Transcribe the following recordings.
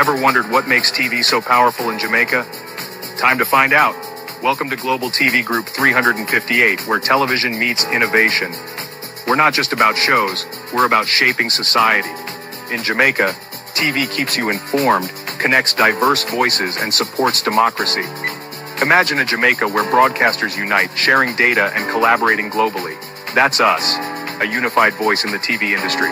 Ever wondered what makes TV so powerful in Jamaica? Time to find out. Welcome to Global TV Group 358, where television meets innovation. We're not just about shows, we're about shaping society. In Jamaica, TV keeps you informed, connects diverse voices, and supports democracy. Imagine a Jamaica where broadcasters unite, sharing data and collaborating globally. That's us, a unified voice in the TV industry.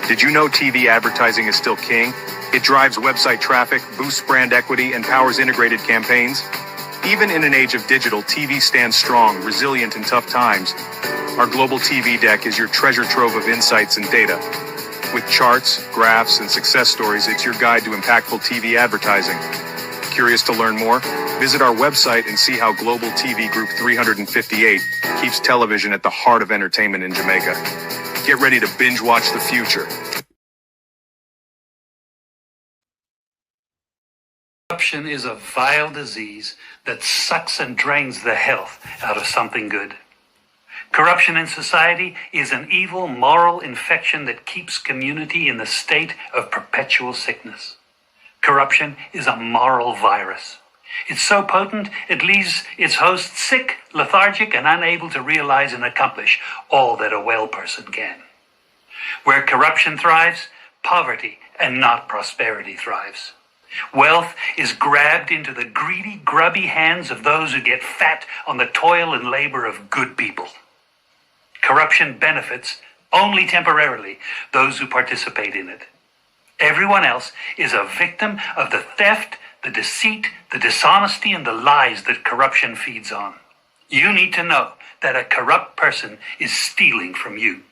Did you know TV advertising is still king? It drives website traffic, boosts brand equity, and powers integrated campaigns. Even in an age of digital, TV stands strong, resilient in tough times. Our global TV deck is your treasure trove of insights and data. With charts, graphs, and success stories, it's your guide to impactful TV advertising. Curious to learn more? Visit our website and see how Global TV Group 358 keeps television at the heart of entertainment in Jamaica. Get ready to binge watch the future. Corruption is a vile disease that sucks and drains the health out of something good. Corruption in society is an evil moral infection that keeps community in the state of perpetual sickness. Corruption is a moral virus. It's so potent, it leaves its host sick, lethargic, and unable to realize and accomplish all that a well person can. Where corruption thrives, poverty and not prosperity thrives. Wealth is grabbed into the greedy, grubby hands of those who get fat on the toil and labor of good people. Corruption benefits, only temporarily, those who participate in it. Everyone else is a victim of the theft, the deceit, the dishonesty, and the lies that corruption feeds on. You need to know that a corrupt person is stealing from you.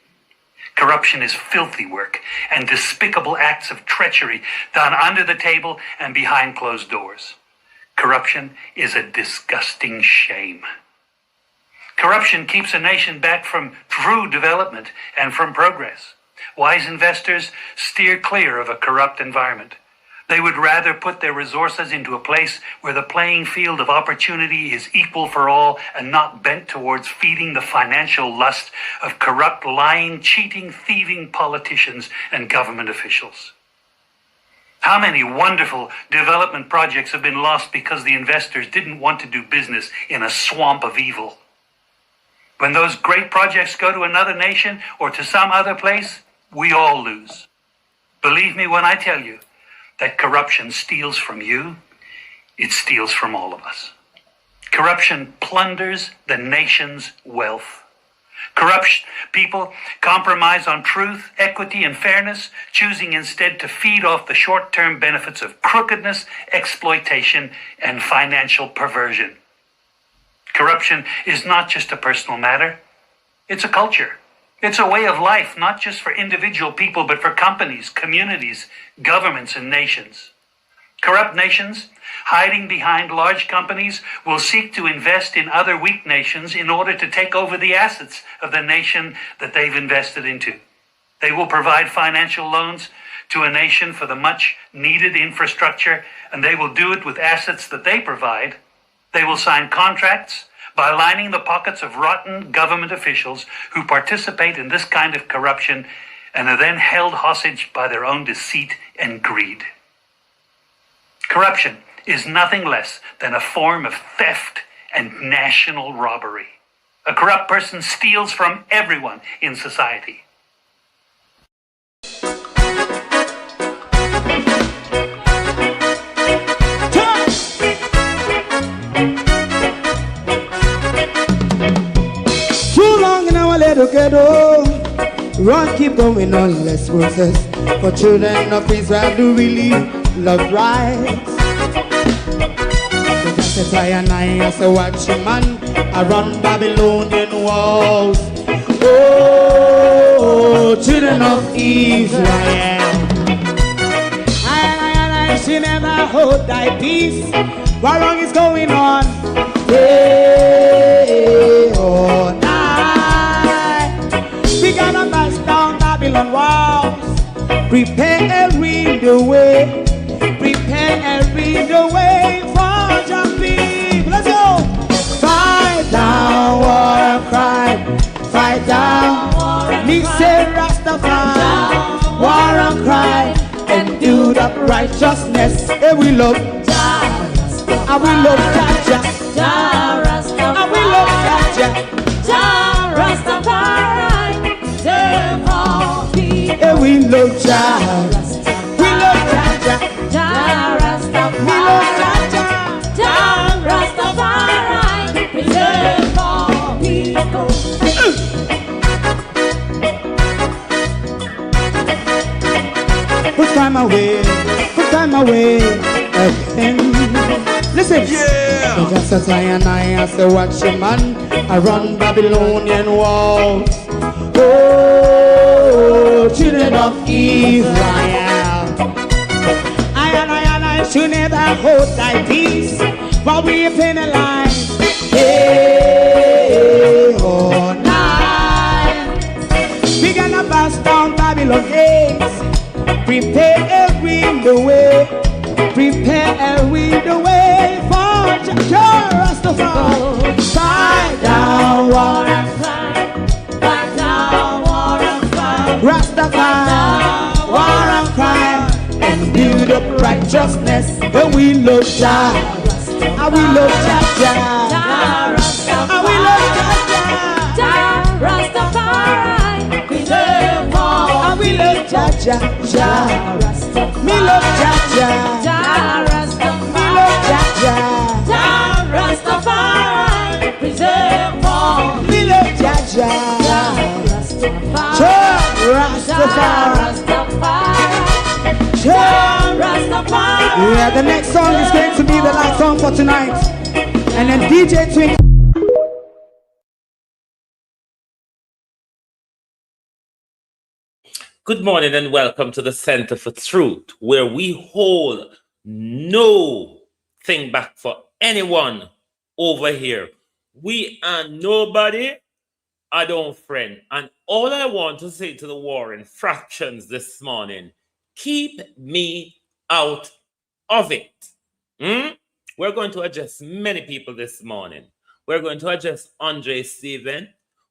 Corruption is filthy work and despicable acts of treachery done under the table and behind closed doors. Corruption is a disgusting shame. Corruption keeps a nation back from true development and from progress. Wise investors steer clear of a corrupt environment. They would rather put their resources into a place where the playing field of opportunity is equal for all and not bent towards feeding the financial lust of corrupt, lying, cheating, thieving politicians and government officials. How many wonderful development projects have been lost because the investors didn't want to do business in a swamp of evil? When those great projects go to another nation or to some other place, we all lose. Believe me when I tell you that corruption steals from you, it steals from all of us. Corruption plunders the nation's wealth. Corrupt people compromise on truth, equity, and fairness, choosing instead to feed off the short-term benefits of crookedness, exploitation, and financial perversion. Corruption is not just a personal matter, it's a culture. It's a way of life, not just for individual people, but for companies, communities, governments, and nations. Corrupt nations, hiding behind large companies, will seek to invest in other weak nations in order to take over the assets of the nation that they've invested into. They will provide financial loans to a nation for the much-needed infrastructure, and they will do it with assets that they provide. They will sign contracts by lining the pockets of rotten government officials who participate in this kind of corruption and are then held hostage by their own deceit and greed. Corruption is nothing less than a form of theft and national robbery. A corrupt person steals from everyone in society. Ghetto, run, keep going on, less process. For children of Israel who really love rights. So just say and I say watch a man around Babylonian walls. Oh, children of Israel. I she never hold thy peace. What wrong is going on? Hey, oh, we gotta bust down Babylon walls. Prepare the way. Prepare the way for your people. Let's go. Fight down, war cry. Fight down. Me say Rastafari. War and cry. And do the up righteousness. And we love Jah, and we love Jah, Jah, and we love Jah, Jah, Rastafari, save all people. And we love Jah, we love Jah, Jah, Rastafari, we love Jah, Jah, Rastafari, save all people. Put time away again. Listen, yeah. Just as I and I as a watchman around Babylonian walls. Oh, children of Israel, I and I should never hold thy peace, while we penalize day or night. We gonna bust down Babylon gates. Prepare the way, prepare the way for Jah Rastafari. Fight down war and crime, fight down war and crime, Rastafari, war and crime, and build up righteousness. And we love Jah, and we love Jah, and we love Jah, Rastafari, we love all, and we love Jah, Jah, me love Jah, Jah, Rastafari, me love Jah, Jah, Rastafari, preserve all, me love Jah, Jah, Rastafari, Jah, Rastafari. Yeah, the next song is going to be the last song for tonight, and then DJ Twink. Good morning and welcome to the Center for Truth, where we hold no thing back for anyone over here. We are nobody, I don't friend. And all I want to say to the Warren fractions this morning, keep me out of it. We're going to address many people this morning. We're going to address Andre Stephen.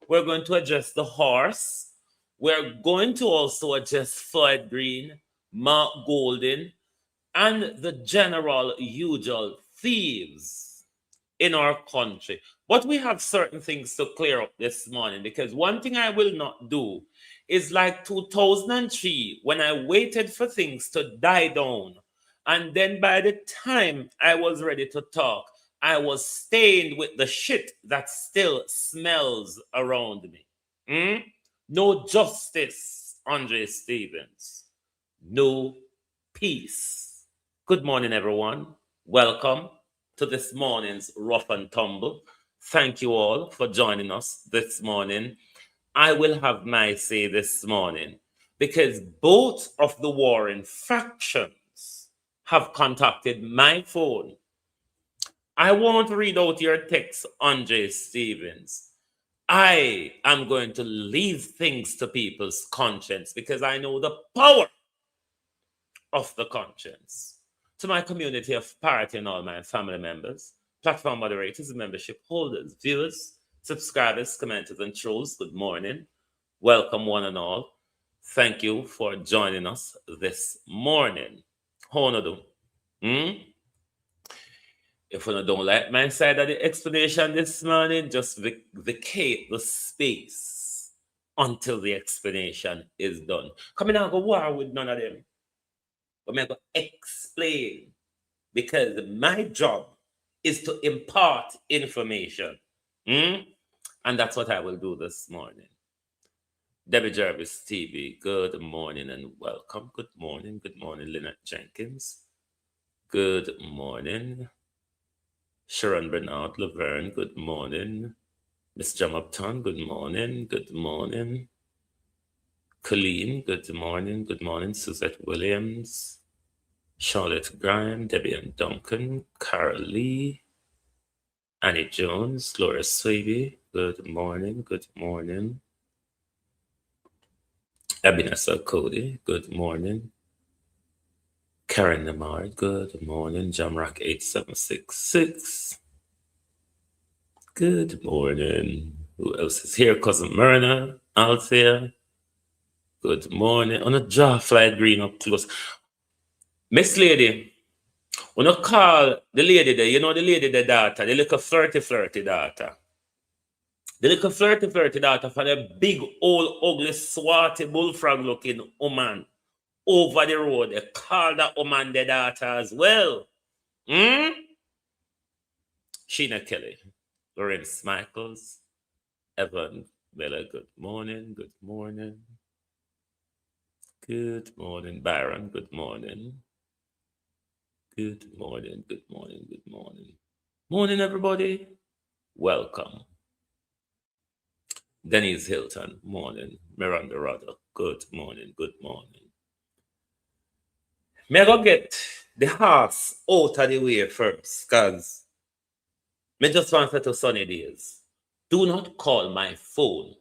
We're going to address the horse. We're going to also address Floyd Green, Mark Golden, and the general usual thieves in our country. But we have certain things to clear up this morning, because one thing I will not do is like 2003, when I waited for things to die down. And then by the time I was ready to talk, I was stained with the shit that still smells around me. No justice, Andre Stevens. No peace. Good morning, everyone. Welcome to this morning's Rough and Tumble. Thank you all for joining us this morning. I will have my say this morning, because both of the warring factions have contacted my phone. I won't read out your text, Andre Stevens. I am going to leave things to people's conscience, because I know the power of the conscience. To my community of parity and all my family members, platform moderators, membership holders, viewers, subscribers, commenters, and trolls, good morning. Welcome one and all. Thank you for joining us this morning. How do? If you don't like my side of the explanation this morning, just vacate the space until the explanation is done. Come in and go war with none of them. But I'm going to explain, because my job is to impart information. And that's what I will do this morning. Debbie Jarvis TV, good morning and welcome. Good morning, Lynette Jenkins. Good morning. Sharon Bernard Laverne, good morning. Miss Jam Upton, good morning. Good morning. Colleen, good morning. Good morning. Suzette Williams. Charlotte Graham, Debbie and Duncan, Carol Lee, Annie Jones, Laura Swaby, good morning. Good morning. Abinasa Cody, good morning. Karen Namard, good morning. Jamrock 8766. Good morning. Who else is here? Cousin Myrna, Althea. Good morning. On a jaw, Flight Green up close. Miss Lady, when you call the lady there, you know the lady, the daughter, the little flirty daughter. The little flirty daughter for the big, old, ugly, swarty, bullfrog looking woman over the road. They call that woman the daughter as well. Hmm? Sheena Kelly, Lawrence Michaels, Evan Miller, good morning, good morning. Good morning, Byron, good morning. Good morning, good morning, good morning. Morning, everybody. Welcome. Denise Hilton, morning. Miranda Rudder, good morning, good morning. May I go get the horse out of the way first, because me just want to sunny days. Do not call my phone.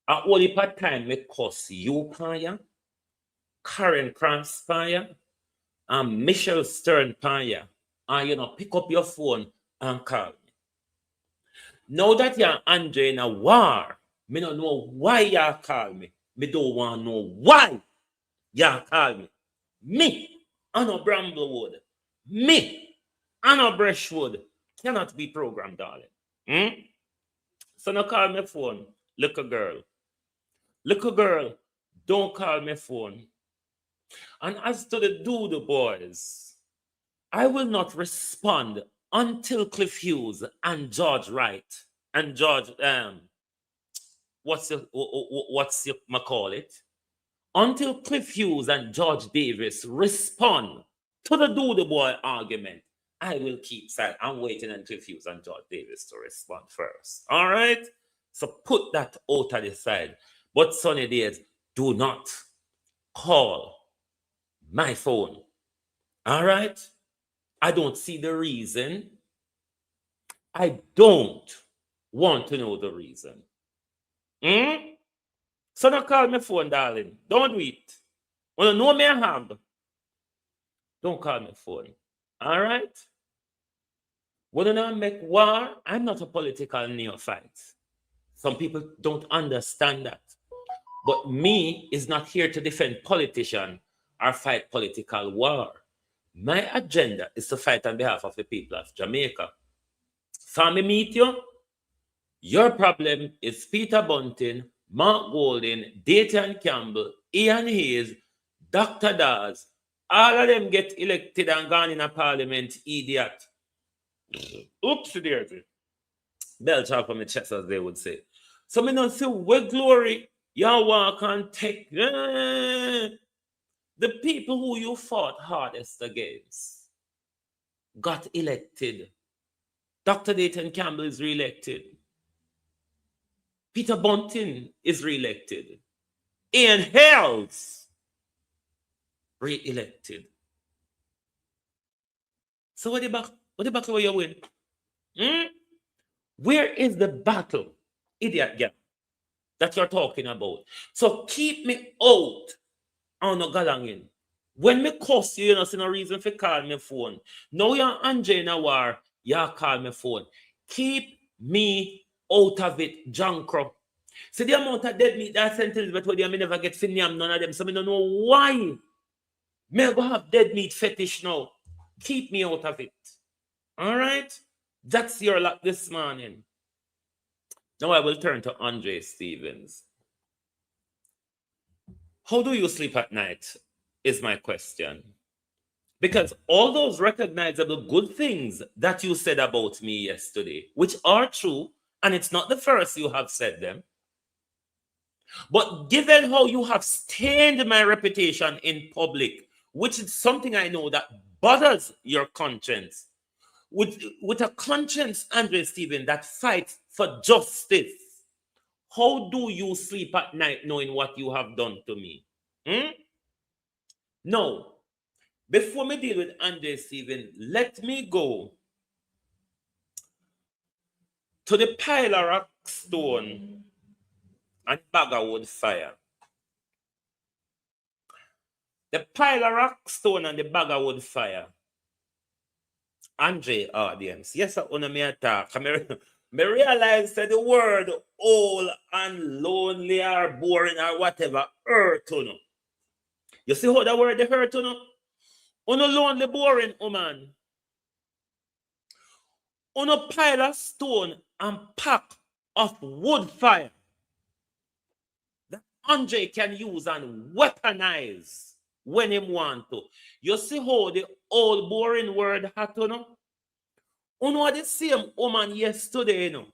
At all the time me cuss you, Paya, Karen Cross, Paya, and Michelle Stern, Paya, and pick up your phone and call me. Now that you're Andre in a war, me don't know why you call me. Me don't want to know why you call me. Me, Anna Bramblewood, me, Anna Brushwood, cannot be programmed, darling. Hmm? So now call me phone, little girl. Little girl, don't call me phone. And as to the doodle boys, I will not respond until Cliff Hughes and George Wright and George what's you call it? Until Cliff Hughes and George Davis respond to the Doodle Boy argument, I will keep silent. I'm waiting on Cliff Hughes and George Davis to respond first. All right? So put that out of the side. But sunny days, do not call my phone. All right? I don't see the reason. I don't want to know the reason. Hmm? So don't call my phone, darling. Don't do it. When you know me I have, don't call my phone. All right? When you not make war, I'm not a political neophyte. Some people don't understand that. But me is not here to defend politician or fight political war. My agenda is to fight on behalf of the people of Jamaica. So me meet you. Your problem is Peter Bunting, Mark Golding, Dayton Campbell, Ian Hayes, Dr. Dawes. All of them get elected and gone in a parliament, idiot. Oops, daisy. Belch off of my chest, as they would say. So me not say, what glory you walk and take. The people who you fought hardest against got elected. Dr. Dayton Campbell is re-elected. Peter Bunting is re-elected. Ian Hales re-elected. So what the battle where you win? Where is the battle, idiot girl, that you're talking about? So keep me out on the galangin. When me cuss you, you know, see no reason for call me phone. Now you're Andre in a war, you call me phone. Keep me out of it, Jankro. See the amount of dead meat that sentence, but what I never get finiam, none of them. So I don't know why. Me go have dead meat fetish now. Keep me out of it. All right? That's your luck this morning. Now I will turn to Andre Stevens. How do you sleep at night? Is my question. Because all those recognizable good things that you said about me yesterday, which are true, and it's not the first you have said them, but given how you have stained my reputation in public, which is something I know that bothers your conscience, with a conscience, Andre Stephen, that fights for justice, how do you sleep at night knowing what you have done to me? No. Before me deal with Andre Stephen, let me go to the pile of rock stone and bag of wood fire. The pile of rock stone and the bag of wood fire. Andre audience, yes, I want me attack. Me realize that the word old and lonely or boring or whatever hurt to know. You see how the word hurt to know? On a lonely, boring woman. On a pile of stone and pack of wood fire that Andre can use and weaponize when him want to. You see how the old boring word had to know? You know the same woman yesterday, you know,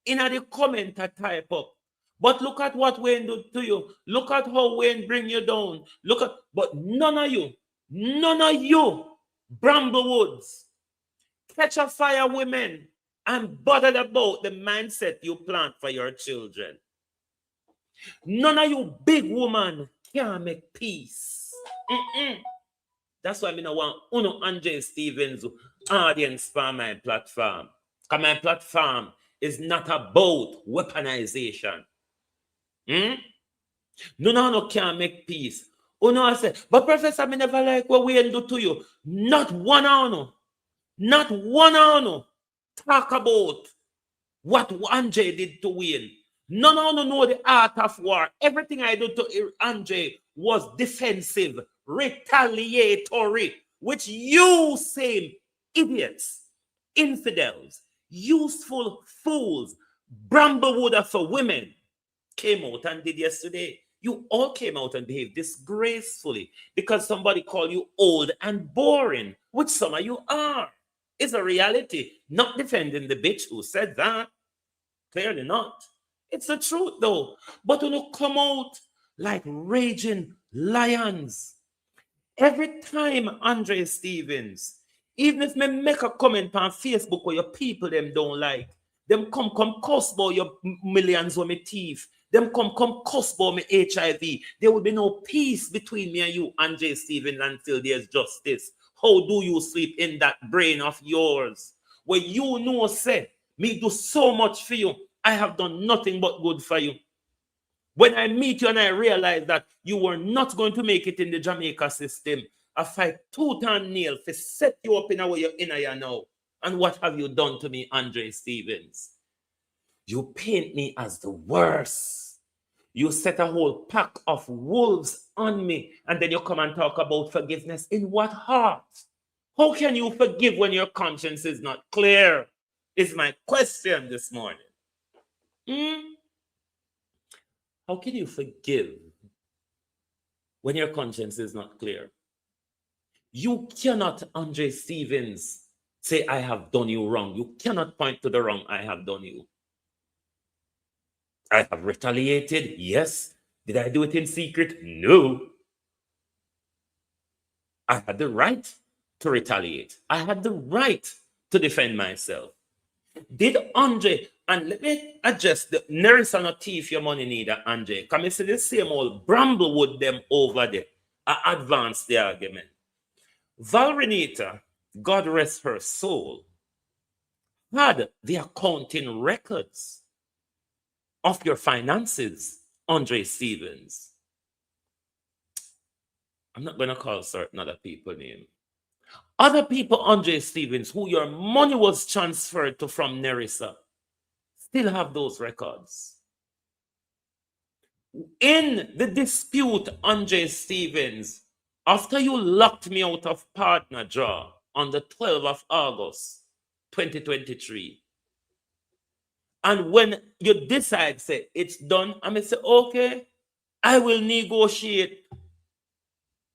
in the comment I type up. But look at what Wayne do to you. Look at how Wayne bring you down. Look at, but none of you, Bramblewoods, catch a fire women and bothered about the mindset you plant for your children. None of you big woman can make peace. That's why I don't want Uno Andre Stevens audience for my platform. Because my platform is not about weaponization. No can make peace. Uno I say, but Professor, I never like what we do to you. Not one hour. Not one hour. Talk about what Andre did to Wayne. None of you know the art of war. Everything I do to Andre was defensive, retaliatory, which you same idiots, infidels, useful fools, Bramblewood for women came out and did yesterday. You all came out and behaved disgracefully because somebody called you old and boring, which some of you are. It's a reality. Not defending the bitch who said that. Clearly not. It's the truth though. But when you come out like raging lions, every time Andre Stevens, even if me make a comment on Facebook where your people them don't like, them come cuss about your millions with me teeth. Them come cuss about me HIV. There will be no peace between me and you, Andre Stevens, until there's justice. How do you sleep in that brain of yours? Where you know, say, me do so much for you. I have done nothing but good for you. When I meet you and I realize that you were not going to make it in the Jamaica system, I fight tooth and nail to set you up in a way you're in here now. And what have you done to me, Andre Stevens? You paint me as the worst. You set a whole pack of wolves on me, and then you come and talk about forgiveness. In what heart? How can you forgive when your conscience is not clear? Is my question this morning. How can you forgive when your conscience is not clear? You cannot, Andre Stevens, say, I have done you wrong. You cannot point to the wrong I have done you. I have retaliated. Yes. Did I do it in secret? No. I had the right to retaliate. I had the right to defend myself. Did Andre, and let me adjust the Nerissa not thief your money neither, Andre. Come and see the same old Bramblewood them over there. I advance the argument. Val Renita, God rest her soul, had the accounting records of your finances, Andre Stevens. I'm not going to call certain other people name. Other people, Andre Stevens, who your money was transferred to from Nerissa, still have those records. In the dispute, Andre Stevens, after you locked me out of partner draw on the 12th of August, 2023, and when you decide, say, it's done, I may say, okay, I will negotiate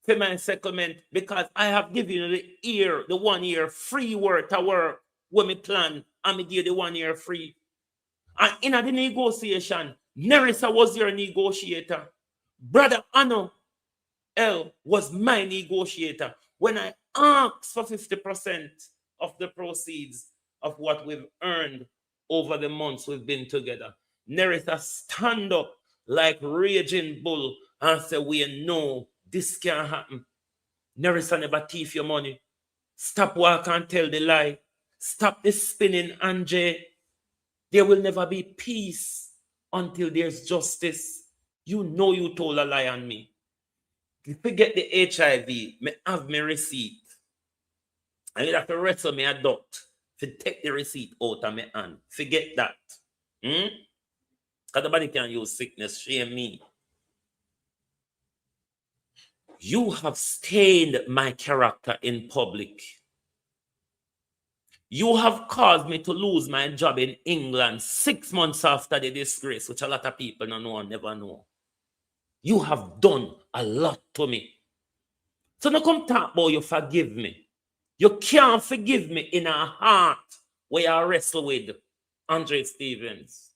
for my settlement because I have given you the 1 year free work to work when me plan, and me give the 1 year free. And in the negotiation, Nerissa was your negotiator. Brother Anno L was my negotiator. When I asked for 50% of the proceeds of what we've earned over the months we've been together, Nerissa stand up like raging bull and say, we know this can't happen. Nerissa never thief your money. Stop walk and tell the lie. Stop the spinning, Andre. There will never be peace until there's justice. You know you told a lie on me. Forget the HIV. Me have my receipt. And you have to wrestle me a duct to take the receipt out of my hand. Forget that. Because nobody can use sickness, shame me. You have stained my character in public. You have caused me to lose my job in England 6 months after the disgrace, which a lot of people don't know and never know. You have done a lot to me. So now come talk about you forgive me. You can't forgive me in a heart where you wrestle with Andre Stevens.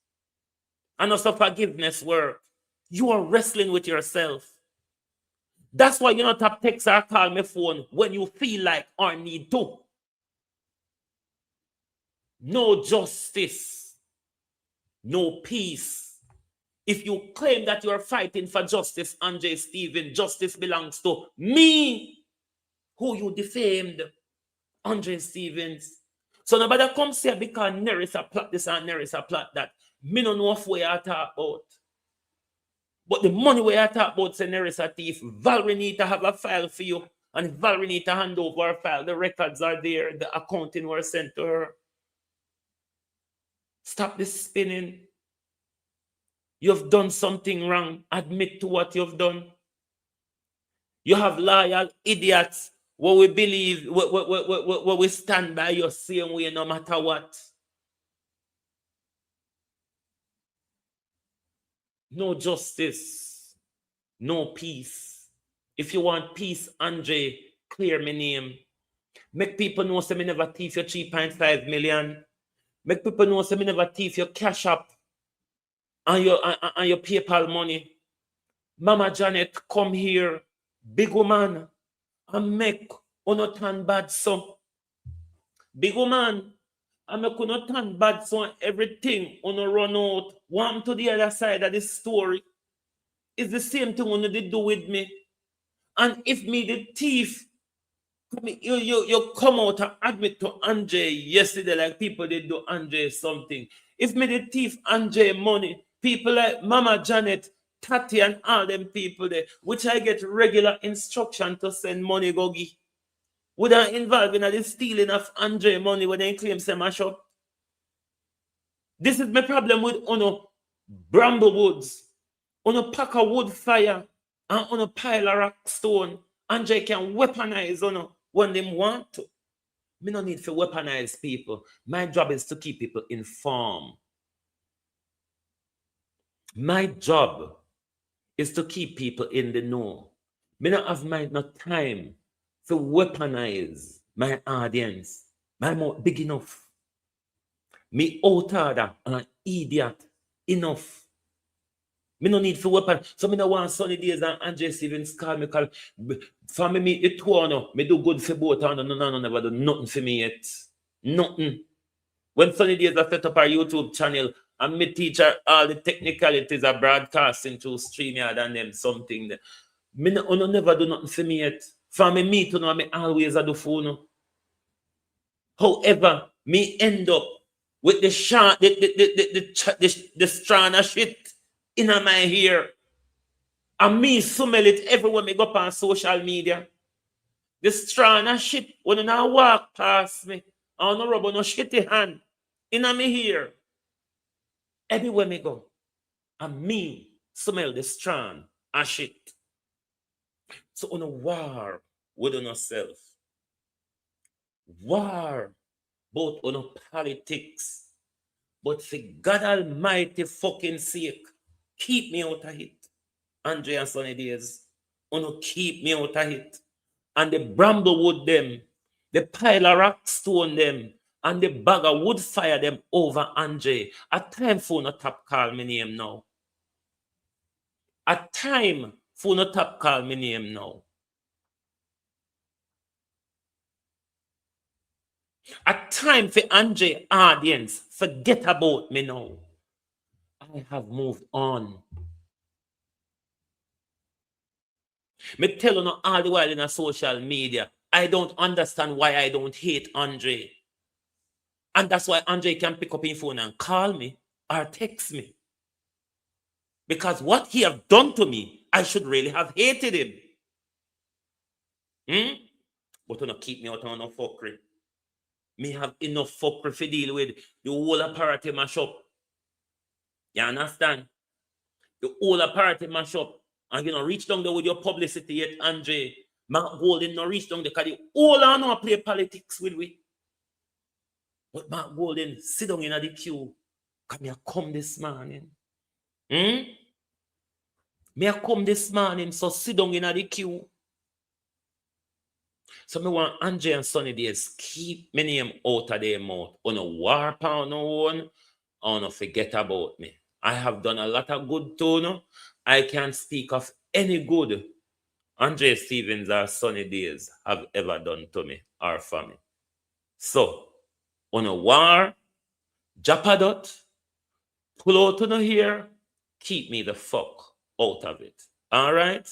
And also forgiveness work. You are wrestling with yourself. That's why you don't tap text or call my phone when you feel like or need to. No justice, no peace. If you claim that you are fighting for justice, Andre Stevens, justice belongs to me, who you defamed, Andre Stevens. So nobody come say because Neris a plot this and Neris a plot that. Me no know what way I talk about. But the money we I talk about say Neris a thief. Valerie need to have a file for you. And Valerie need to hand over her file. The records are there. The accounting were sent to her. Stop this spinning. You've done something wrong. Admit to what you've done. You have loyal idiots where we believe, where we stand by your same way no matter what. No justice, no peace. If you want peace, Andre, clear my name. Make people know say me never thief your 3.5 million. Make people know say me never thief your cash up and your PayPal money. Mama Janet, come here, big woman, and make uno turn bad son. Big woman, and make uno turn bad son. Everything uno run out. One to the other side of the story. It's the same thing uno did do with me. And if me the thief, you come out and admit to Andre yesterday like people did do Andre something. If me the thief Andre money, people like Mama Janet, Tati and all them people there, which I get regular instruction to send money go give. Would I involve in the stealing of Andre money when they claim say mash up? This is my problem with uno Bramblewoods. Uno pack of wood fire and uno pile of rock stone. Andre can weaponize uno when they want to. Me no need to weaponize people. My job is to keep people informed. My job is to keep people in the know. Me not have no time to weaponize my audience. My mouth big enough. Me out order and idiot enough. Me no need for weapon. So me no want sunny days and Andre Stevens call me call. For me meet the two no. Me do good for both and no never do nothing for me yet. Nothing. When sunny days I set up our YouTube channel and me teach her all the technicalities of broadcasting through StreamYard and them something there. Me no never do nothing for me yet. For me meet you know me always a do phone. However, me end up with the shot, the strand of shit in my ear. And me smell it everywhere me go up on social media. The strand of shit when you now walk past me, I no rub on no shitty hand in my ear. Everywhere me go. And me smell the strand of shit. So on a war with yourself. War both on politics. But for God Almighty fucking sake, keep me out of it. Andre and Sonny Days, keep me out of it. And the Bramblewood them, the pile of rock stone them, and the bag of wood fire them over Andre. A time for no tap call me name now. A time for no tap call me name now. A time for Andre audience, forget about me now. I have moved on. Me tell you now all the while in a social media, I don't understand why I don't hate Andre. And that's why Andre can pick up his phone and call me or text me. Because what he have done to me, I should really have hated him. But you don't keep me out of no fuckery. Me have enough fuckery to deal with. The whole apparatus mash up. You understand? The whole apparatus mash up. And you know, reach down there with your publicity yet, Andre. Mark Golden no reach down there because the whole I know play politics with we. But Mark Golden sit down in the queue. Come this morning. Me I come this morning, so sit down in the queue. So me want Andre and Sunny Days keep my name out of their mouth. On a war pound no one, or no forget about me. I have done a lot of good too. No? I can't speak of any good Andre Stevens or Sunny Days have ever done to me or for me. So, on a war, Japadot, pull out on here, keep me the fuck out of it. All right?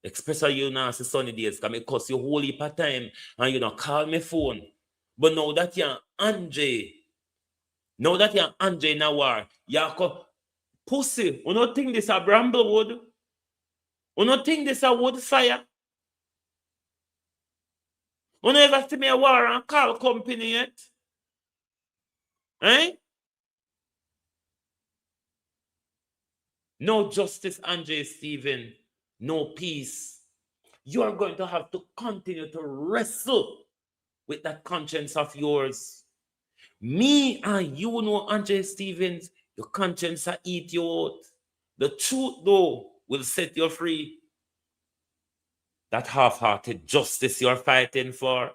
Especially you now, Sunny Days, because it cost you a whole heap of time and you don't call me phone. But now that you're Andre in a war, you're pussy. You don't think this a Bramblewood? You don't think this a wood fire? You never see me a war and call company yet? Eh? No justice, Andre Stephen. No peace. You are going to have to continue to wrestle with that conscience of yours. Me and you know, Andre Stevens, your conscience will eat you out. The truth, though, will set you free. That half-hearted justice you're fighting for,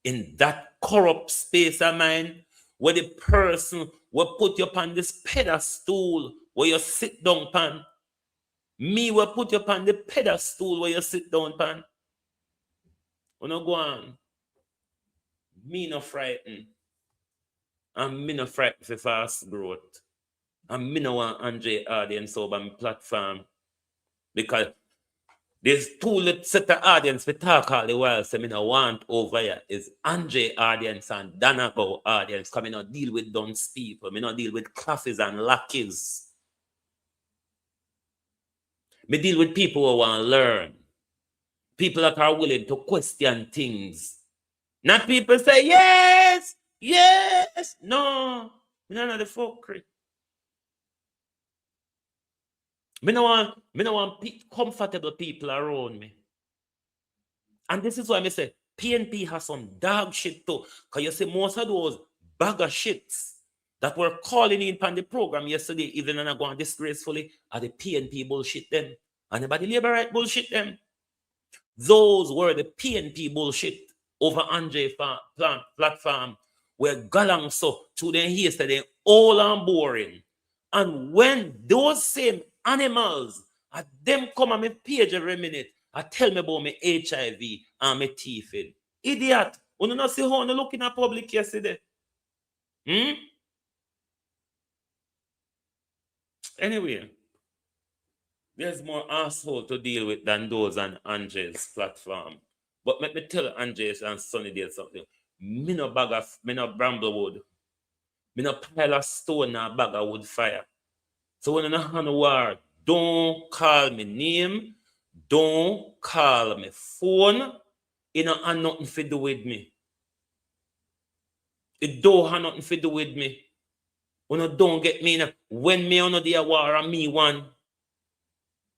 in that corrupt space of mind, where the person will put you upon this pedestal where you sit down pan. Me will put you upon the pedestal where you sit down pan. When you go on, me no frightened. And me no frightened for fast growth. And me no want Andre audience over my platform. Because there's two little set of audience we talk all the while, so me no want over here is Andre audience and Danago audience, because me no deal with dunce people, me no deal with classes and lackeys. Me deal with people who want to learn. People that are willing to question things. Not people say, yes, yes. No, none of the fuckery. Me no want comfortable people around me. And this is why I say, PNP has some dog shit too. Because you see, most of those bag of shits that were calling in on the program yesterday, even when I go on disgracefully, are the PNP bullshit them. And about the labor right bullshit them. Those were the PNP bullshit over Andre platform, where galang so to them yesterday, all and boring. And when those same animals, them come on my page every minute, I tell me about my HIV and my teeth. Idiot. You not see how you look in a public yesterday. Anyway, there's more asshole to deal with than those on Andre's platform. But let me tell Andres and Sunny Day something. Me no bramblewood. Me no pile of stone or bag of wood fire. So when you know on war, don't call me name, don't call me phone. It don't have nothing to do with me. It don't have nothing to do with me. When you don't get me, when me on the war and me one.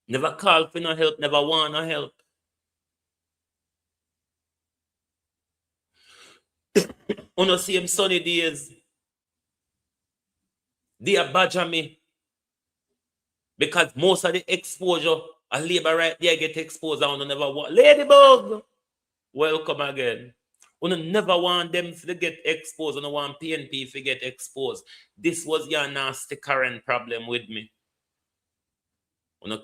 Never call for no help, never want no help. On the same Sunny Days, they are badger me. Because most of the exposure, a labor right there get exposed, and never want. Ladybug, welcome again. We never want them to get exposed, and want PNP to get exposed. This was your nasty current problem with me.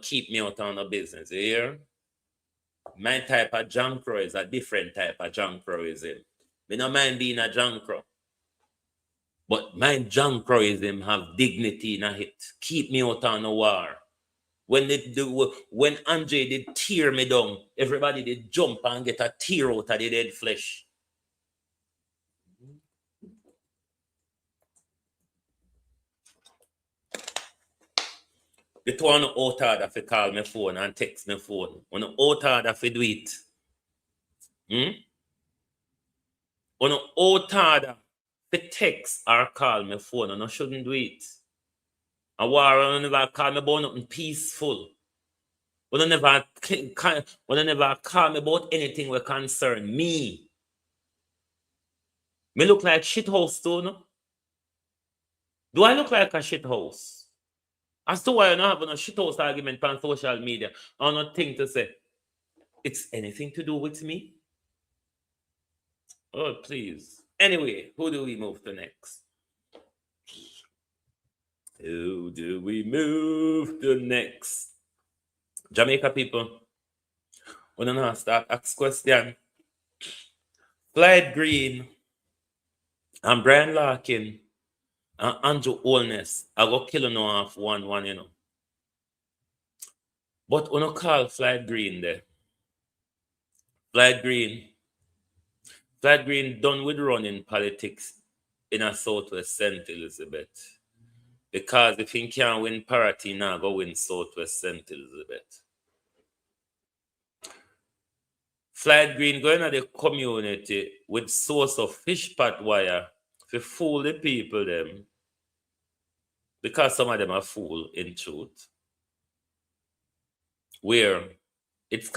Keep me out of the business, you hear? My type of junk crow is a different type of junk crowism. Me no mind being a junk crow. But my junk crowism have dignity in it. Keep me out of the war. When Andre did tear me down, everybody did jump and get a tear out of the dead flesh. The two on the out order for call my phone and text my phone. On the out order for do it. On the out order for text or call my phone, and I shouldn't do it. A war and never call me about nothing peaceful. When I never call me about anything that concern me. Me look like shit house too, no? Do I look like a shit house? As to why I don't have a shit house argument on social media or nothing to say. It's anything to do with me? Oh, please. Anyway, who do we move to next? Who do we move to next? Jamaica people, when I start ask question, Clyde Green and Brian Larkin and Andrew Holness, I go kill no off 1-1, you know. But when I call Clyde Green there, Clyde Green done with running politics in a Southwest St. Elizabeth. Because if he can't win parity now, go win Southwest St. Elizabeth. Clyde Green going to the community with source of fish pot wire to fool the people them. Because some of them are fool in truth. Where it's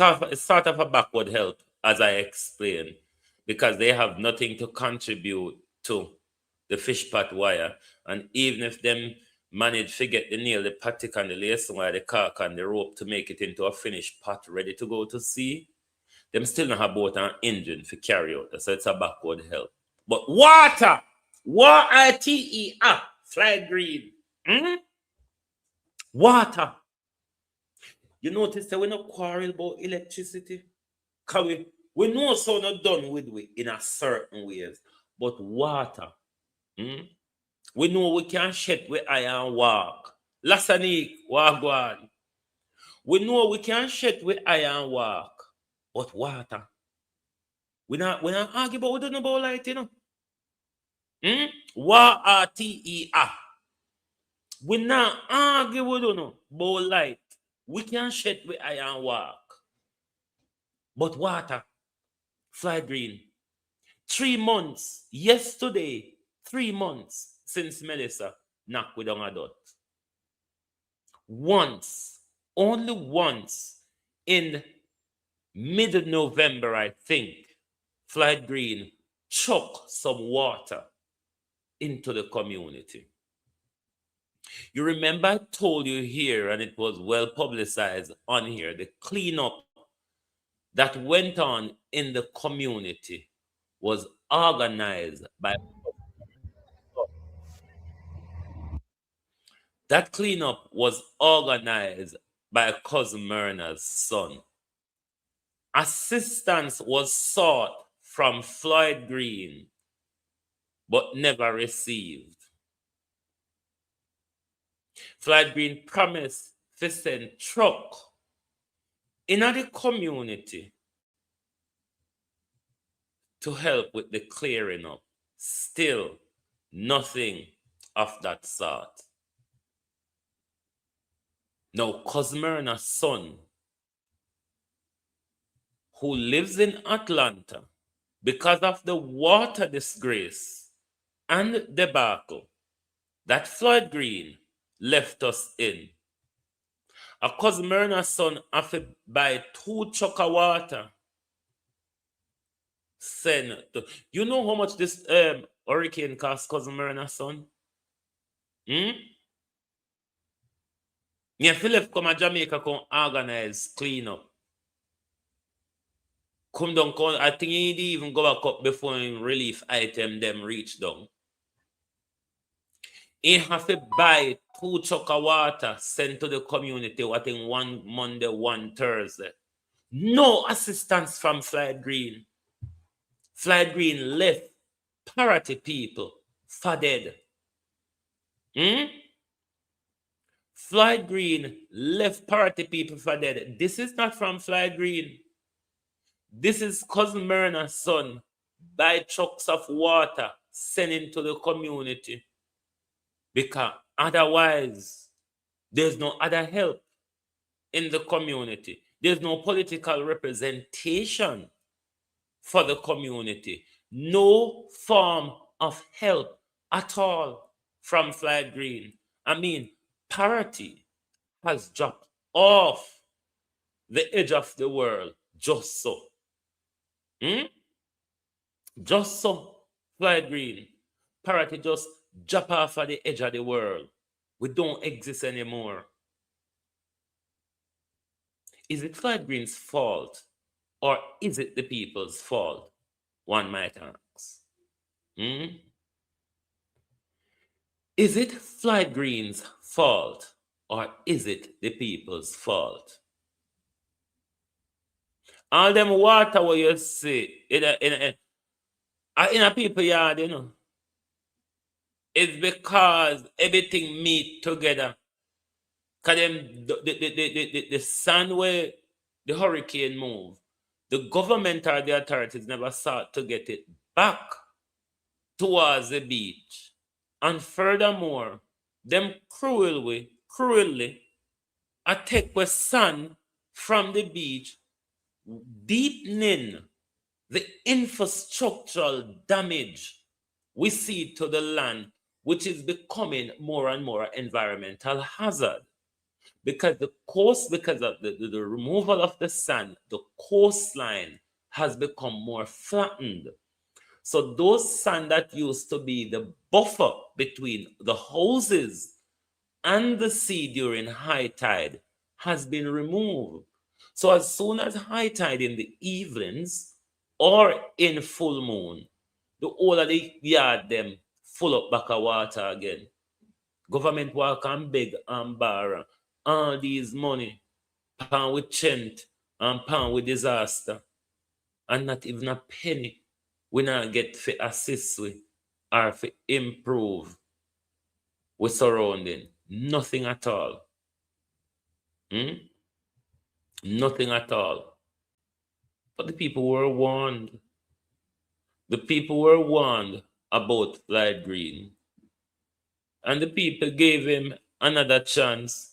sort of a backward help, as I explained, because they have nothing to contribute to the fish pot wire. And even if them manage to get the nail, the patic and the lace wire, the cork and the rope to make it into a finished pot ready to go to sea, them still not have boat and engine to carry out. So it's a backward help. But water, Clyde Green. Water. You notice that we're not quarrel about electricity? Because we know so not done with we in a certain ways. But water. We know we can shed with iron walk. Lasanik, walk on. We know we can shed with iron walk. But water. We not argue about we don't know about light, you know. Water. We not argue we don't know about light. We can shed with iron walk. But water, Clyde Green, 3 months, yesterday, 3 months since Melissa knocked with a dot. Once, only once, in mid-November, I think, Clyde Green chucked some water into the community. You remember I told you here, and it was well publicized on here, the cleanup that went on in the community was organized by... That cleanup was organized by Cousin Myrna's son. Assistance was sought from Floyd Green, but never received. Floyd Green promised to send truck in the community to help with the clearing up. Still, nothing of that sort. Now, Cosmerna's son, who lives in Atlanta, because of the water disgrace and debacle that Floyd Green left us in, a Cosmerna's son have to buy 2 trucks of water. Send to, you know how much this hurricane cost Cosmerna's son? Yeah, Philip come to Jamaica come organize clean up. Come down, I think he didn't even go back up before relief item them reach down. He have to buy 2 trucks of water sent to the community, what in 1 Monday, 1 Thursday. No assistance from Floyd Green. Floyd Green left parity people for dead. Floyd Green left parity people for dead. This is not from Floyd Green. This is Cousin Myrna's son. Buy trucks of water, send into the community. Because otherwise, there's no other help in the community. There's no political representation for the community. No form of help at all from Floyd Green. I mean, parity has dropped off the edge of the world, just so. Hmm? Just so. Fly green. Parrot just drop off at the edge of the world. We don't exist anymore. Is it Fly Green's fault or is it the people's fault? One might ask. Hmm? Is it Fly Green's fault or is it the people's fault? All them water where you see in a people yard, it's because everything meet together. Cause them the sun where the hurricane move, the government or the authorities never sought to get it back towards the beach. And furthermore, them cruelly attack the sun from the beach, deepening the infrastructural damage we see to the land, which is becoming more and more environmental hazard. Because because of the removal of the sand, the coastline has become more flattened. So those sand that used to be the buffer between the houses and the sea during high tide has been removed. So as soon as high tide in the evenings or in full moon, the whole of the yard them full up back of water again. Government walk and beg and borrow all these money, pound with chant and pound with disaster, and not even a penny we not get to assist with or to improve with surrounding. Nothing at all. Hmm? Nothing at all. But the people were warned. The people were warned about light green. And the people gave him another chance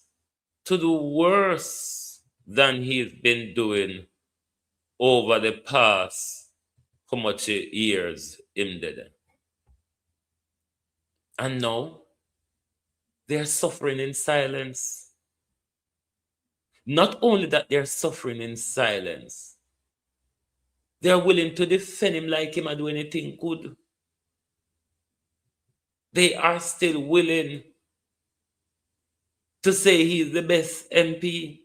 to do worse than he's been doing over the past how much years him did. And now they're suffering in silence. Not only that they're suffering in silence, they're willing to defend him like him and do anything good. They are still willing to say he's the best MP.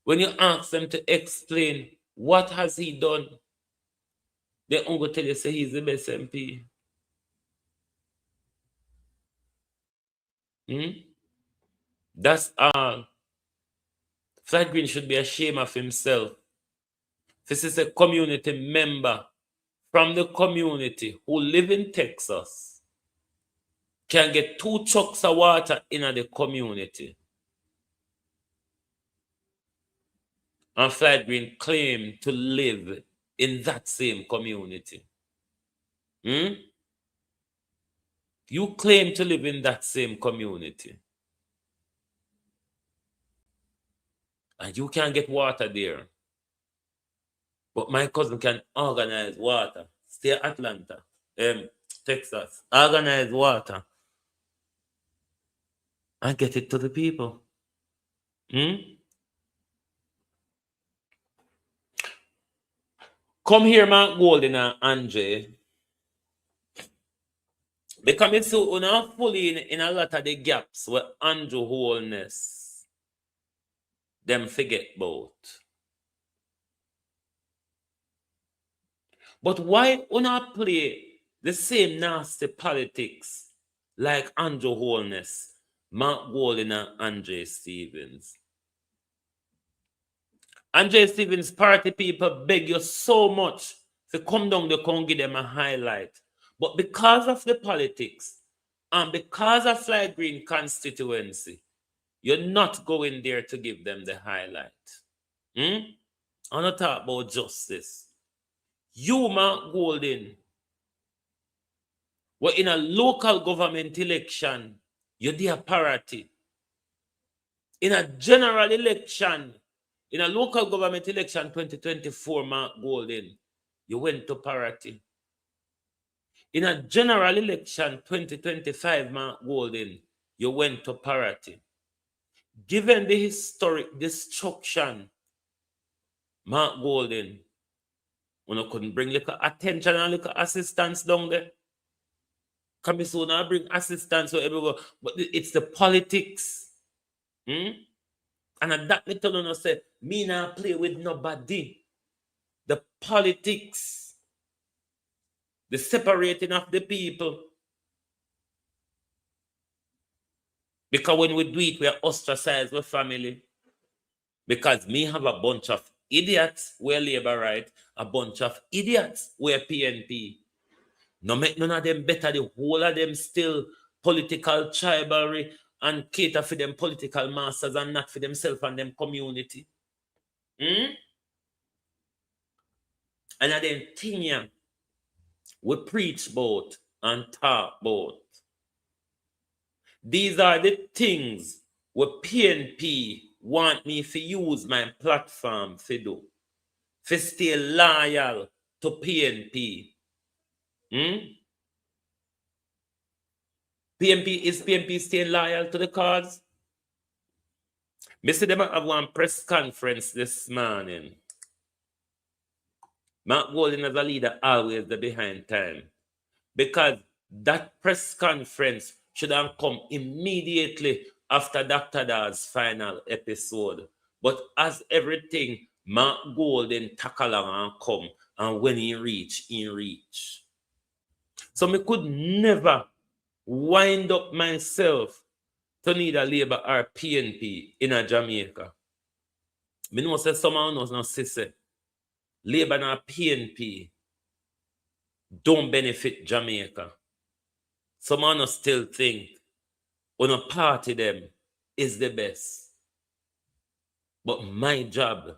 When you ask them to explain what has he done, they only tell you say he's the best MP. That's all. Flat Green should be ashamed of himself. This is a community member from the community who live in Texas can get 2 trucks of water in the community. And Flat Green claim to live in that same community. You claim to live in that same community. And you can't get water there. But my cousin can organize water. Stay Atlanta, Texas. Organize water. And get it to the people. Come here, Mark Golden and Andre. Because it's so not fully in a lot of the gaps where Andrew wholeness them forget about. But why not play the same nasty politics like Andrew Holness, Mark Golden, and Andre Stevens? Andre Stevens' party people beg you so much to come down to come give them a highlight. But because of the politics and because of Fly Green constituency, you're not going there to give them the highlight. I'm not talking about justice. You, Mark Golden, were in a local government election, you're their party. In a general election, in a local government election 2024, Mark Golden, you went to parity. In a general election 2025, Mark Golden, you went to parity. Given the historic destruction, Mark Golden, when couldn't bring little attention and little assistance down there. Can be so now bring assistance so everywhere, but it's the politics. And at that me tell you say, me not play with nobody. The politics, the separating of the people. Because when we do it, we are ostracized with family. Because me have a bunch of idiots where labor right, a bunch of idiots where PNP. No make none of them better, the whole of them still political tribal and cater for them political masters and not for themselves and them community. And then thing here, we preach about and talk about. These are the things where PNP want me to use my platform to do. To stay loyal to PNP. PNP staying loyal to the cause? Me see them have one press conference this morning. Mark Golden as a leader always the behind time. Because that press conference should have come immediately after Dr. Daw's final episode. But as everything, Mark Golden tackle along and come, and when he reach, he reach. So me could never wind up myself to need a Labour or PNP in a Jamaica. Me know say someone knows not say Labour and PNP don't benefit Jamaica. Someone still think when a party them is the best. But my job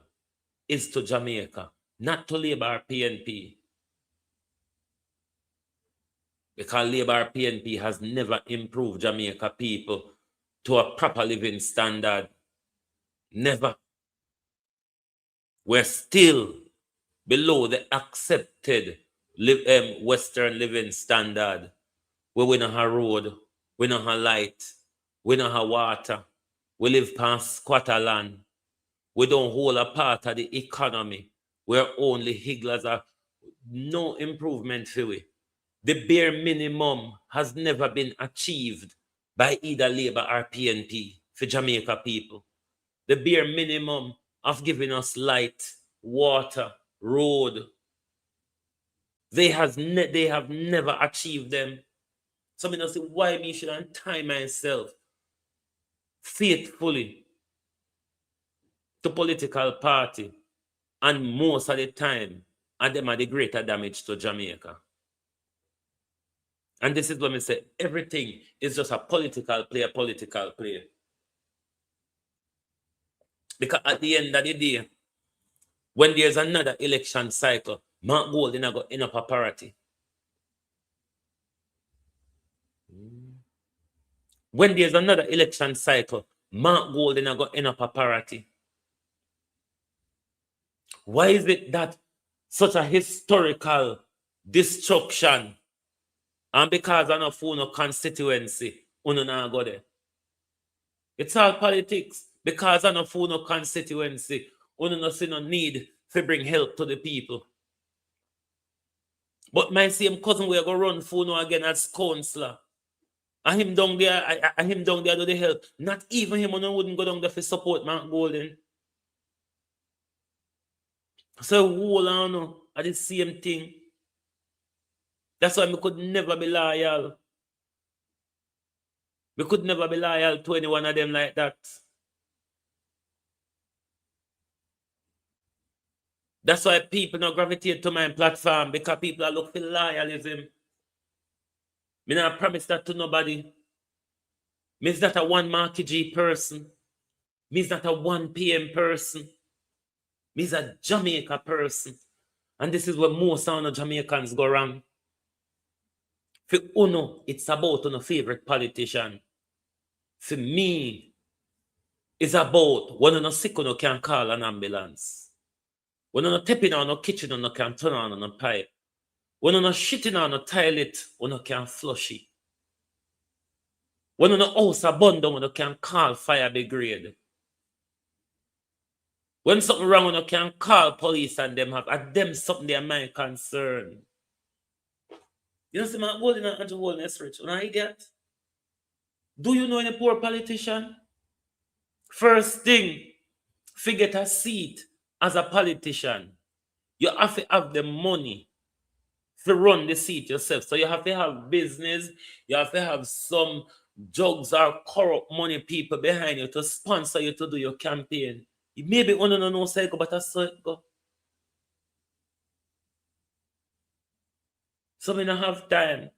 is to Jamaica, not to Labour or PNP. Because Labour or PNP has never improved Jamaica people to a proper living standard. Never. We're still below the accepted Western living standard. Where we don't have road, we don't have light, we don't have water, we live past squatter land, we don't hold a part of the economy, where only higglers are no improvement for we. The bare minimum has never been achieved by either Labour or PNP for Jamaica people. The bare minimum of giving us light, water, road, they have never achieved them. So I say, why me shouldn't tie myself faithfully to political party, and most of the time, and them are the greater damage to Jamaica. And this is when I say everything is just a political play. Because at the end of the day, when there's another election cycle, Mark Golden I got enough parity. When there's another election cycle, Mark Golden I got enough parity. Why is it that such a historical destruction, and because of no phone or constituency, uno na go there? It's all politics. Because of no phone or constituency, uno no see no need to bring help to the people. But my same cousin will go run phone again as councillor. And him down there, do the help. Not even him wouldn't go down there for support Mark Golden. So hold on, at the same thing. That's why we could never be loyal. We could never be loyal to any one of them like that. That's why people not gravitate to my platform, because people are looking for loyalism. Me not promise that to nobody. Me's not a one Marky G person. Me's not a 1 PM person. Me's a Jamaica person. And this is where most of the Jamaicans go wrong. For uno, it's about uno favorite politician. For me, it's about when uno sick, uno can call an ambulance. When uno tap in on a kitchen, uno can turn on a pipe. When uno shitting on a toilet, uno can flush it. When on a house a burn down, you can call fire brigade. When something wrong, you can call police and them have at them something they my concern. You know, see my holding and holding a rich. When I get, do you know any poor politician? First thing, forget a seat as a politician. You have to have the money to run the seat yourself. So you have to have business, you have to have some drugs or corrupt money people behind you to sponsor you to do your campaign. Maybe one no no cycle, but I saw it go. So me not have time.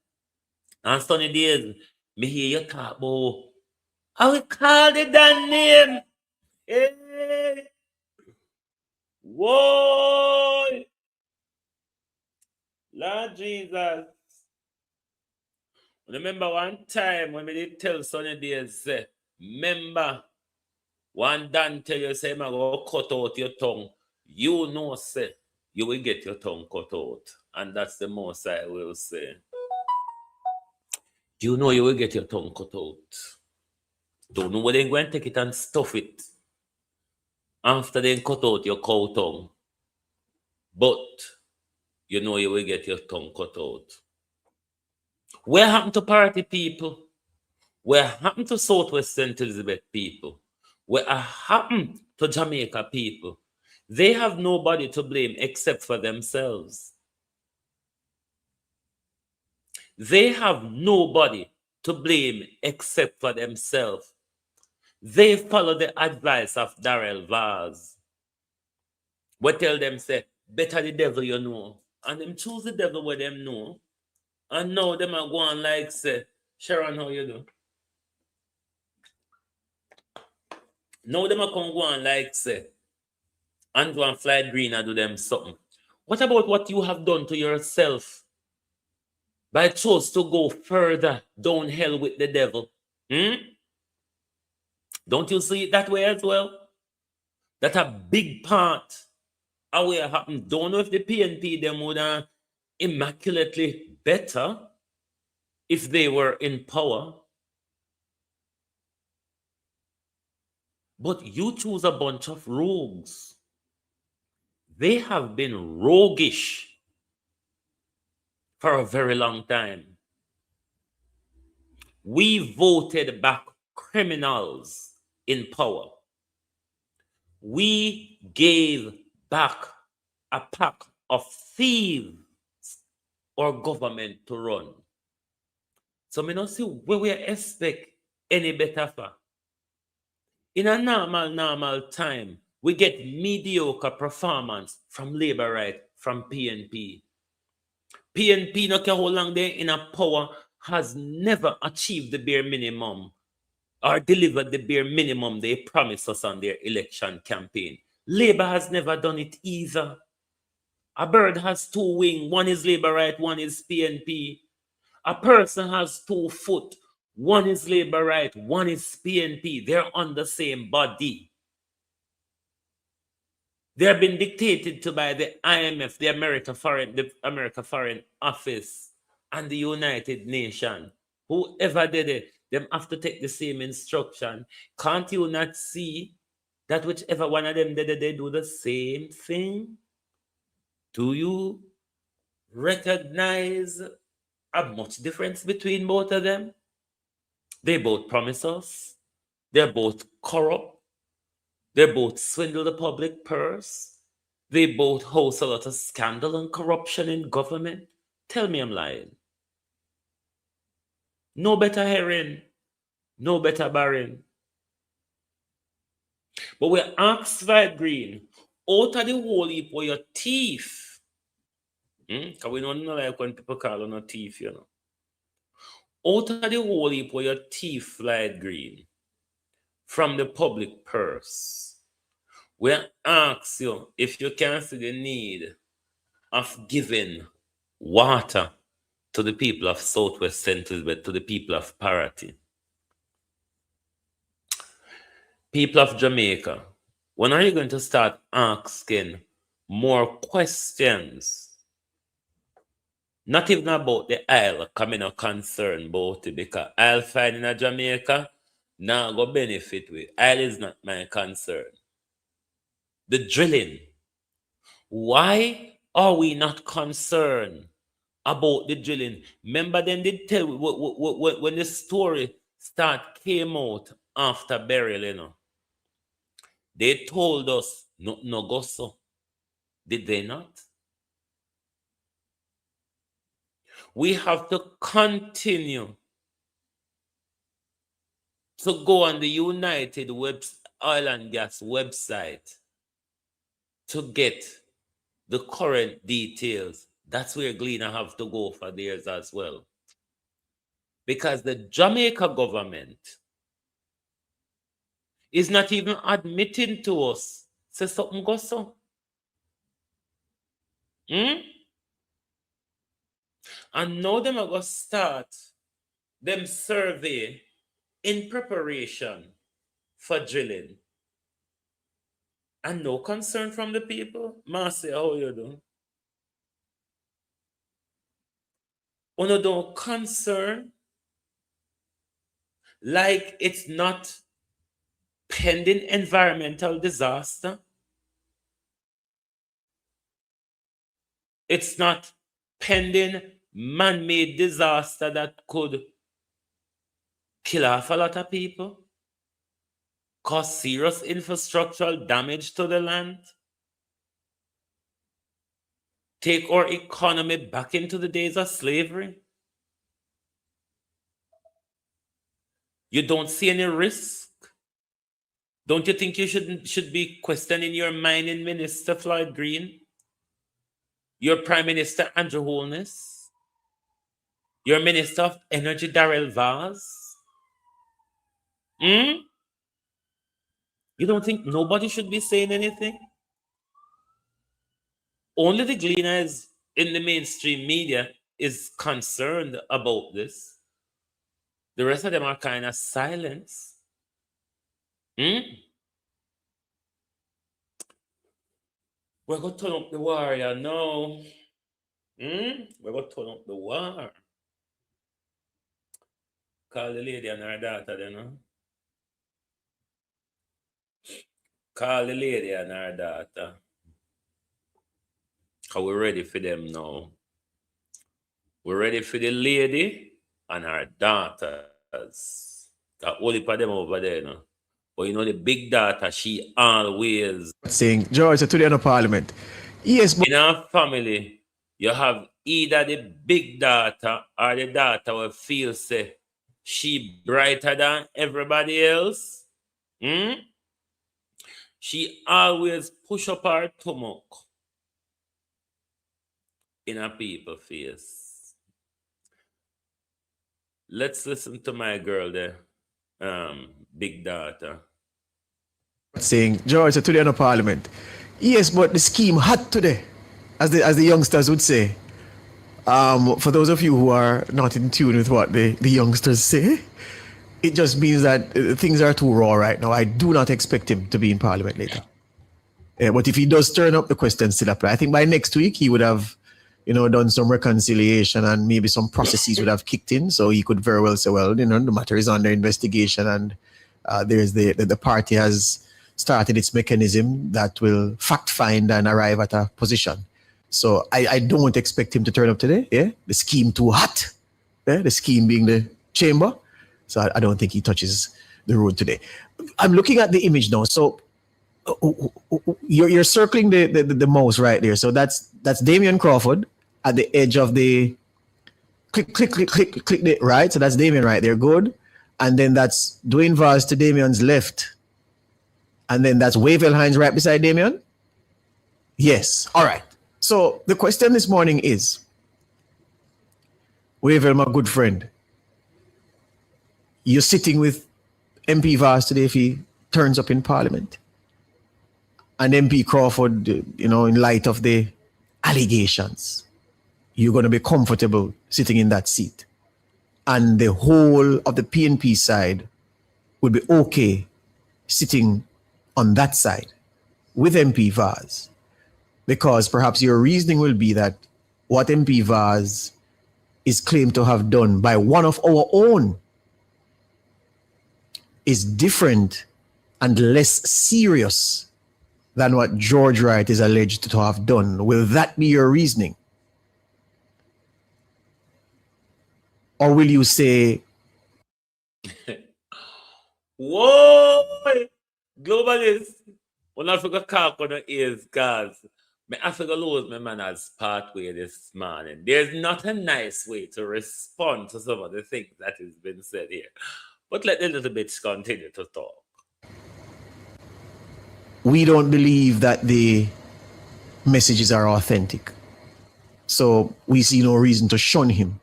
And sunny days, me hear you talk about I will call the damn name. Hey, whoa, Lord Jesus. Remember one time when we did tell Sunny Days, say, remember, one Dan tell you, say, I go cut out your tongue. You know, say, you will get your tongue cut out. And that's the most I will say. You know you will get your tongue cut out. Don't know where they go and take it and stuff it. After they cut out your cow tongue. But you know you will get your tongue cut out. What happened to party people? What happened to Southwest St. Elizabeth people? What happened to Jamaica people? They have nobody to blame except for themselves. They have nobody to blame except for themselves. They follow the advice of Darrell Vaz. We tell them, say, better the devil you know. And them choose the devil where them know. And now them are going like, say, Sharon, how you do? Now them are come go on like, say, and go and fly green and do them something. What about what you have done to yourself by choose to go further down hell with the devil? Don't you see it that way as well? That a big part of what happened. Don't know if the PNP them would have immaculately better if they were in power. But you choose a bunch of rogues. They have been roguish for a very long time. We voted back criminals in power. We gave back a pack of thieves or government to run. So me not see where we expect any better for. In a normal time, we get mediocre performance from labor right, from PNP. PNP, no care how long they're in a power, has never achieved the bare minimum or delivered the bare minimum they promised us on their election campaign. Labor has never done it either. A bird has two wings, one is labor right, one is PNP. A person has 2 foot, one is labor right, one is PNP. They're on the same body. They're been dictated to by the IMF, the America Foreign Office, and the United Nations. Whoever did it, them have to take the same instruction. Can't you not see that whichever one of them did it, they do the same thing? Do you recognize a much difference between both of them? They both promise us. They're both corrupt. They both swindle the public purse. They both host a lot of scandal and corruption in government. Tell me I'm lying. No better herring, no better barren. But we ask Slide Green, out of the whole heap of your teeth. Because we don't know like when people call on a teeth, you know. Out of the whole heap of your teeth, Slide Green, from the public purse. We ask you if you can see the need of giving water to the people of Southwest St. Elizabeth, to the people of Parity. People of Jamaica, when are you going to start asking more questions? Not even about the Isle coming a concern about it because I'll find in a Jamaica now go benefit with. Isle is not my concern. The drilling. Why are we not concerned about the drilling? Remember, then they tell when the story came out after burial, they told us no go so. Did they not? We have to continue to go on the United Oil and Gas website to get the current details. That's where Gleaner have to go for theirs as well. Because the Jamaica government is not even admitting to us. Say something go so. And now them are going to start them survey in preparation for drilling. And no concern from the people. Marcy, how you doing? Uno don't concern like it's not pending environmental disaster. It's not pending man-made disaster that could kill off a lot of people, cause serious infrastructural damage to the land, take our economy back into the days of slavery. You don't see any risk. Don't you think you should be questioning your mining minister, Floyd Green? Your Prime Minister, Andrew Holness? Your Minister of Energy, Darrell Vaz? You don't think nobody should be saying anything? Only the Gleaners in the mainstream media is concerned about this. The rest of them are kind of silent. We're going to turn up the war, you know. We're going to turn up the war. Call the lady and her daughter, you know. Call the lady and her daughter. Because we're ready for them now. We're ready for the lady and her daughters. Got all of them over there, you know. But you know, the big daughter, she always saying, George, today in the parliament. Yes, but in our family, you have either the big daughter or the daughter will feel say she brighter than everybody else. She always push up her stomach in a people's face. Let's listen to my girl there, big daughter. saying, George, today in the parliament. Yes, but the scheme hot today, as the youngsters would say. For those of you who are not in tune with what the youngsters say, it just means that things are too raw right now. I do not expect him to be in parliament later. But if he does turn up, the question still apply. I think by next week he would have, done some reconciliation and maybe some processes would have kicked in. So he could very well say, well, the matter is under investigation and there's the party has started its mechanism that will fact find and arrive at a position. So I don't expect him to turn up today. Yeah, the scheme too hot. Yeah? The scheme being the chamber. So I don't think he touches the road today. I'm looking at the image now. So you're circling the mouse right there. So that's Damian Crawford at the edge of the click the right. So that's Damian right there. Good. And then that's Dwayne Vaz to Damian's left. And then that's Wavell Hines right beside Damian. Yes. All right. So the question this morning is, Wavell, my good friend, you're sitting with MP Vaz today if he turns up in Parliament. And MP Crawford, in light of the allegations, you're going to be comfortable sitting in that seat. And the whole of the PNP side would be okay sitting on that side with MP Vaz. Because perhaps your reasoning will be that what MP Vaz is claimed to have done by one of our own is different and less serious than what George Wright is alleged to have done, will that be your reasoning? Or will you say, whoa, globalist, when I forgot talk on the ears, guys, I forgot lose my manners pathway this morning. There's not a nice way to respond to some of the things that has been said here. But let the little bits continue to talk. we don't believe that the messages are authentic, so we see no reason to shun him?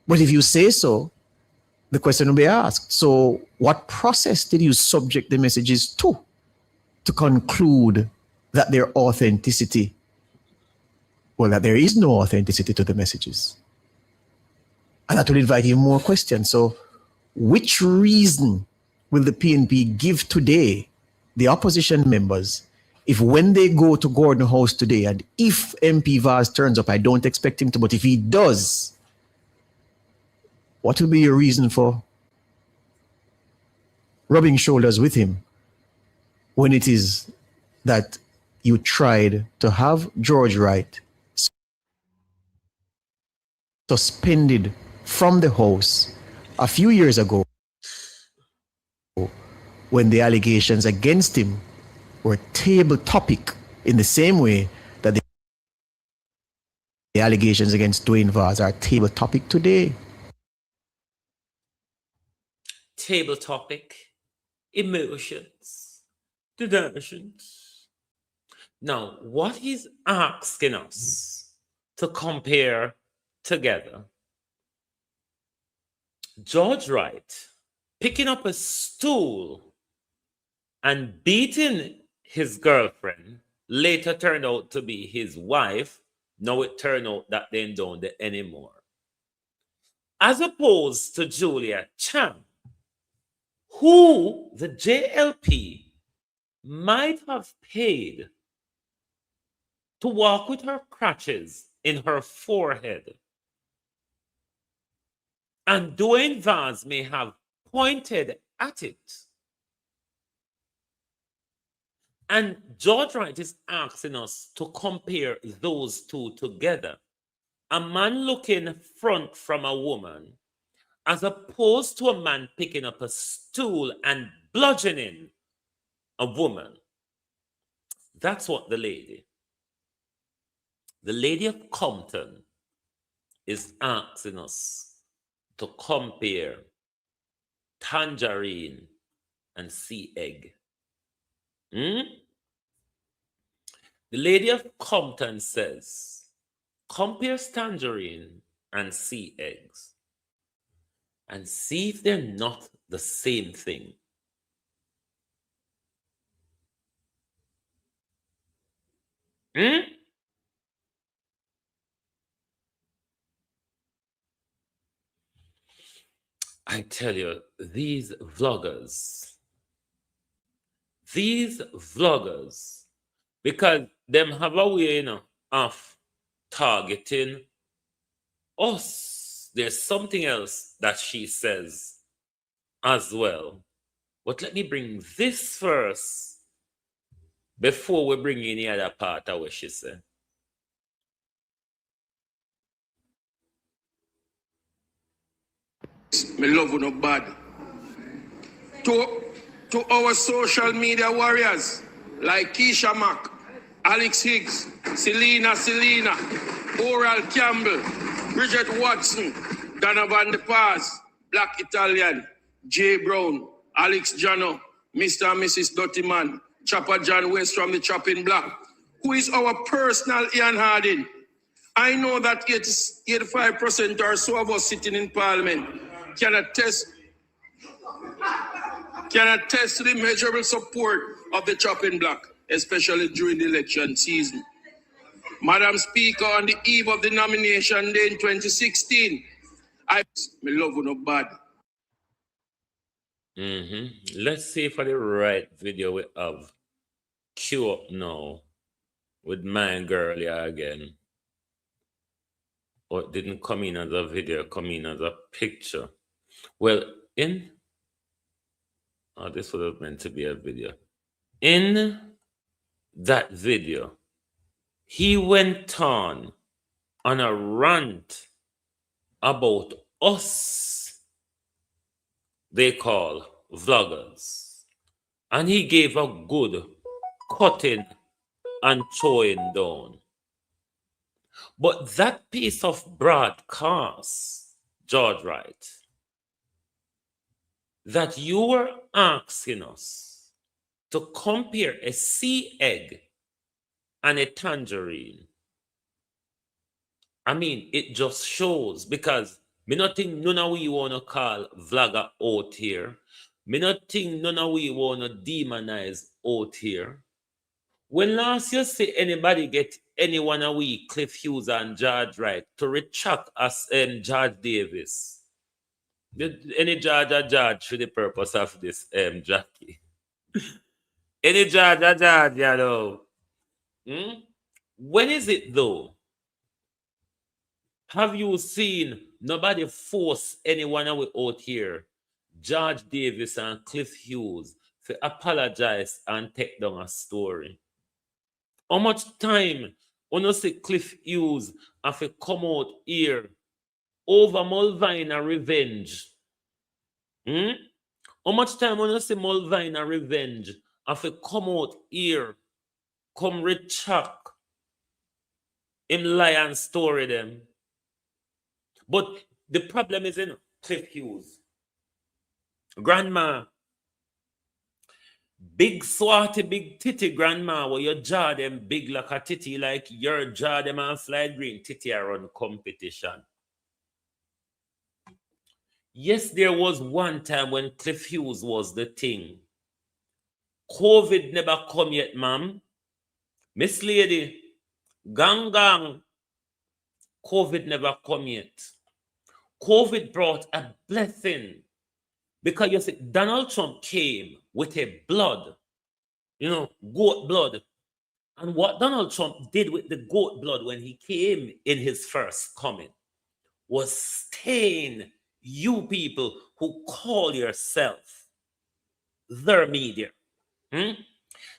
But if you say so, the question will be asked, so what process did you subject the messages to conclude that their authenticity, well, that there is no authenticity to the messages? And that will invite even more questions. So which reason will the PNP give today, the opposition members, if when they go to Gordon House today, and if MP Vaz turns up, I don't expect him to, but if he does, what will be your reason for rubbing shoulders with him when it is that you tried to have George Wright suspended from the House a few years ago when the allegations against him were table topic, in the same way that the allegations against Dwayne Vaz are table topic today? Table topic, emotions, diversions. Now, what he's asking us to compare together, George Wright picking up a stool and beating his girlfriend, later turned out to be his wife. Now it turned out that they don't do anymore. As opposed to Julia Chang, who the JLP might have paid to walk with her crutches in her forehead. And Dwayne Vaz may have pointed at it. And George Wright is asking us to compare those two together. A man looking front from a woman, as opposed to a man picking up a stool and bludgeoning a woman. That's what the lady of Compton, is asking us to compare tangerine and sea egg. The lady of Compton says, compare tangerine and sea eggs and see if they're not the same thing. I tell you, these vloggers, because them have a way, of targeting us. There's something else that she says as well. But let me bring this first before we bring in the other part of what she said. Me love you no bad. To our social media warriors like Keisha Mack, Alex Higgs, Selena, Oral Campbell, Bridget Watson, Donovan De Paz, Black Italian, Jay Brown, Alex Jano, Mr. and Mrs. Dottyman, Chopper John West from the Chopping Block, who is our personal Ian Harding. I know that 85% or so of us sitting in Parliament can attest to the measurable support of the Chopping Block, especially during the election season. Madam Speaker, on the eve of the nomination day in 2016, me love you no bad. Let's see for the right video we have. Queue up now with my girl here again. Or it didn't come in as a video, come in as a picture. Well, this would have meant to be a video. In that video, he went on a rant about us, they call vloggers. And he gave a good cutting and throwing down. But that piece of broadcast, George Wright, that you were asking us to compare a sea egg and a tangerine, I mean, it just shows, because me not think none of we want to call vlogger out here. Me not think none of we want to demonize out here. When last you see anybody get any one of we, Cliff Hughes and George Wright, to retract us George Davis? Any judge or judge for the purpose of this, Jackie? Any judge or judge, you know? When is it though? Have you seen nobody force anyone out here, George Davis and Cliff Hughes, to apologize and take down a story? How much time when you see Cliff Hughes have to come out here over Mulvina revenge? How much time when you see Mulvina revenge have to come out here, come retract him lion story them? But the problem is in Cliff Hughes. Grandma, big swatty, big titty grandma, where your jaw them big like a titty, like your jaw them and fly green titty around competition. Yes, there was one time when Cliff Hughes was the thing. COVID never come yet, ma'am. Miss Lady, gang gang, COVID never come yet. COVID brought a blessing, because you see, Donald Trump came with a blood, goat blood. And what Donald Trump did with the goat blood when he came in his first coming was stain you people who call yourself their media.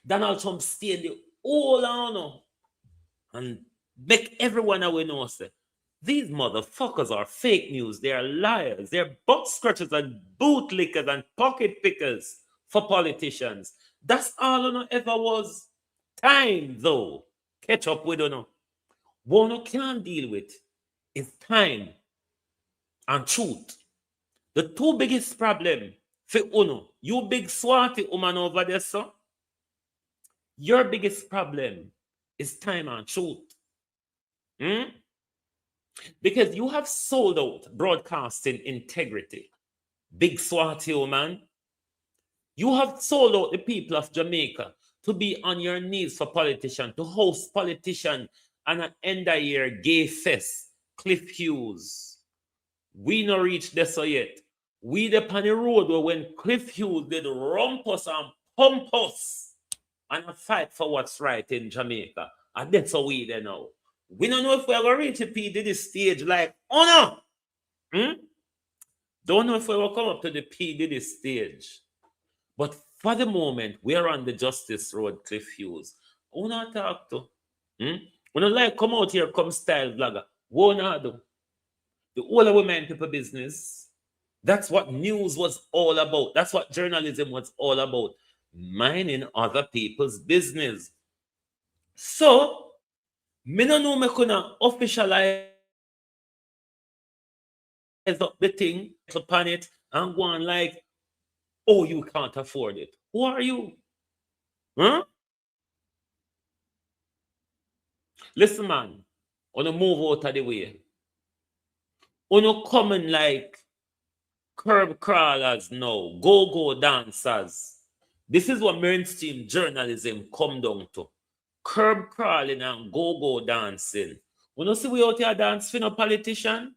Donald Trump stained the whole honor and make everyone aware know say, these motherfuckers are fake news. They are liars. They're butt scratchers and bootlickers and pocket pickers for politicians. That's all ever was. Time, though, catch up with what you can't deal with is time and truth. The two biggest problem for you big swati woman over there, sir, your biggest problem is time and truth. Because you have sold out broadcasting integrity. Big swati woman. You have sold out the people of Jamaica to be on your knees for politicians, to host politicians and an end of year gay fest. Cliff Hughes. We not reached this so yet. We the on the road where when Cliff Hughes did rump us and pump us and a fight for what's right in Jamaica. And that's how we there now. We don't know if we're going to reach a P. Diddy stage like, oh no. Don't know if we will come up to the P. Diddy stage. But for the moment, we are on the Justice Road, Cliff Hughes. Who not talk to? We don't like come out here, come style vlogger. What not do? The older women people business. That's what news was all about. That's what journalism was all about. Minding other people's business. So, me no know me gonna officialize up the thing, upon it, and go on like, oh, you can't afford it. Who are you? Huh? Listen, man, wanna move out of the way. Wanna coming like curb crawlers now, go-go dancers. This is what mainstream journalism come down to. Curb crawling and go-go dancing. When you see we out here dance for no politician,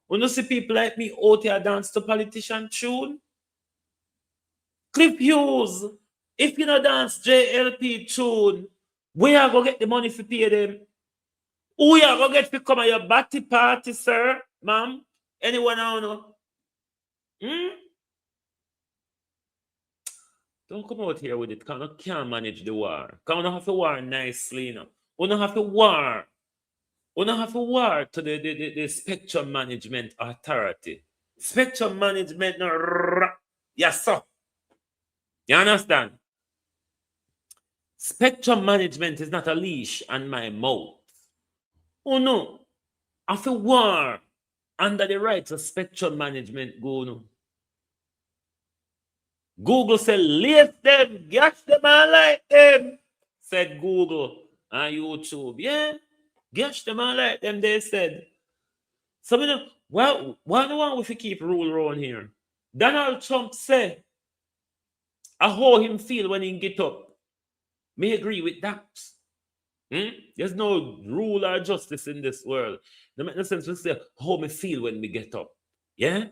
when you see people like me out here dance to politician tune, Cliff Hughes, if you no dance JLP tune, where I go get the money for pay them? Who you gonna get to come at your batty party, sir, ma'am? Anyone I know? Don't come out here with it, because you can't manage the war. Because you don't have to war nicely, you know. You don't have to war. You don't have to war to the Spectrum Management Authority. Spectrum Management, no, yes, sir. You understand? Spectrum Management is not a leash on my mouth. Oh no. I have to war under the rights of Spectrum Management go no. Google said, lace them, gash them, and like them, said Google on YouTube. Yeah, gash them, and like them, they said. So, you know, why do we keep rule around here? Donald Trump said, I how him feel when he get up. May agree with that. There's no rule or justice in this world. No make no sense to say how me feel when we get up. Yeah?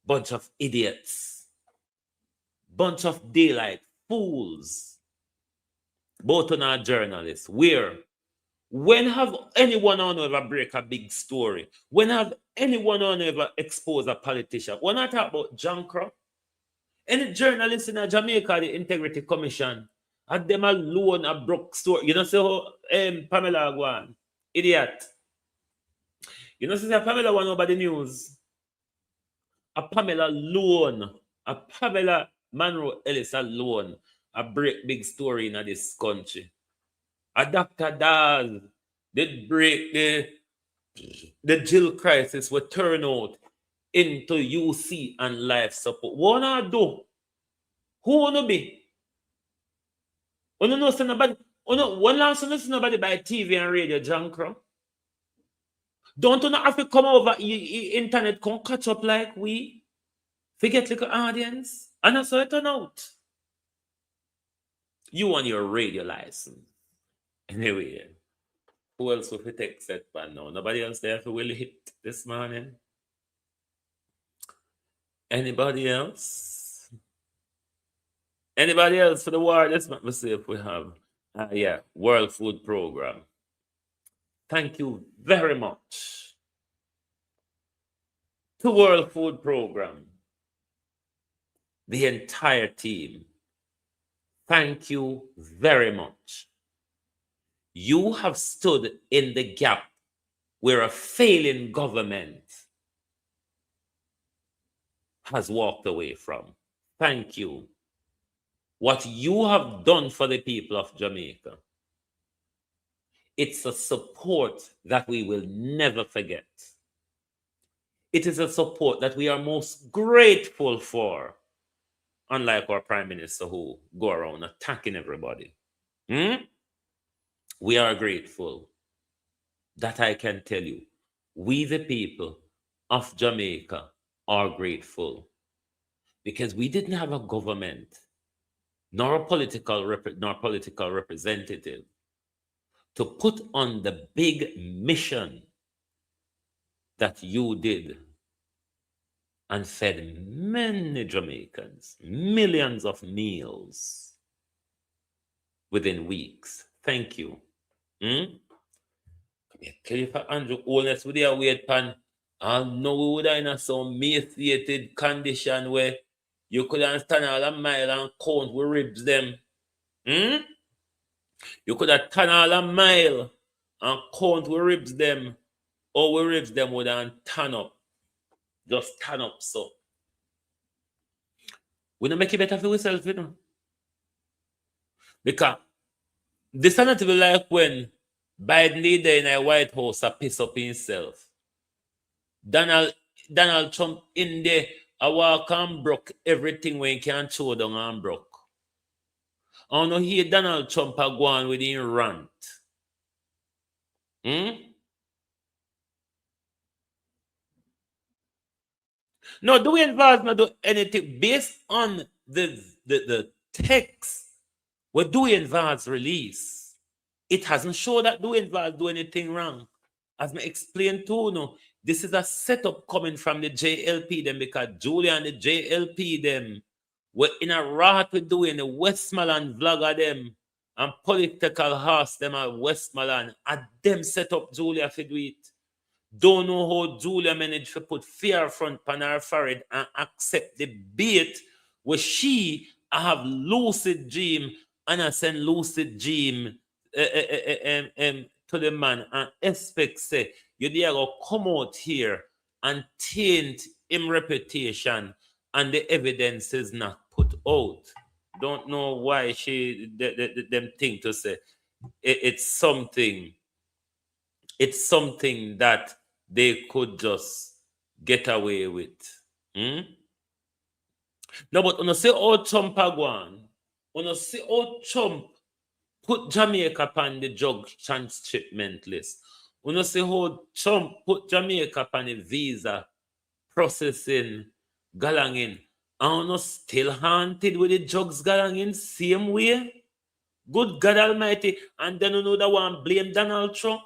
Bunch of idiots. Bunch of daylight fools. Both on our journalists. When have anyone on ever break a big story? When have anyone on ever expose a politician? When I talk about John Crow, any journalist in Jamaica, the Integrity Commission, had them alone a broke story. You know, so Pamela Agwan, idiot. You know, so Pamela won over the news. A Pamela alone, a Pamela Monroe Ellis alone, a break big story in this country. A Dr. Daz did break the jail crisis will turn out into UC and life support. What wanna do? Who wanna be? Wanna know somebody? One last one see nobody by TV and radio, John Crow. Don't you have to come over internet, come catch up like we? Forget like an audience. And that's how it turn out. You want your radio license. Anyway, who else will take set by now? Nobody else there who will hit this morning? Anybody else? Anybody else for the war? Let's see if we have. Yeah, World Food Program. Thank you very much to World Food Program. The entire team. Thank you very much. You have stood in the gap where a failing government has walked away from. Thank you. What you have done for the people of Jamaica, it's a support that we will never forget. It is a support that we are most grateful for, unlike our Prime Minister who go around attacking everybody. We are grateful. That I can tell you. We, the people of Jamaica, are grateful. Because we didn't have a government, nor a political representative to put on the big mission that you did and fed many Jamaicans millions of meals within weeks. Thank you. Tell you for Andrew Oldness with your weight pan. I know we would have in some emaciated condition where you couldn't stand all a mile and count with ribs them. You could have stand all a mile and count with ribs them. Or with ribs them would have turn up. Just turn up so. We don't make it better for yourself, you know. Because this is not to be like when Biden leader in a White House a piss up himself. Donald Trump in there a walk and broke everything when he can show down and broke. I don't hear Donald Trump a go on with him rant. No, Dwayne Vaz not do anything based on the text what Dwayne Vaz release. It hasn't shown that Dwayne Vaz do anything wrong. As I explained to you, this is a setup coming from the JLP them because Julia and the JLP them were in a rat with doing the Westmoreland vlogger them and political horse them at Westmoreland, and them set up Julia for do it. Don't know how Julia managed to put fear front on her forehead and accept the bait where she have lucid dream and I send lucid dream to the man and expect say you dare go come out here and taint him reputation and the evidence is not put out. Don't know why them think to say it's something that they could just get away with. No, but when you say how Trump agwan, when you see how Trump put Jamaica on the drug transshipment list, when you see how Trump put Jamaica on the visa processing galangin, and you still haunted with the drugs galangin same way? Good God Almighty, and then you know that one blame Donald Trump.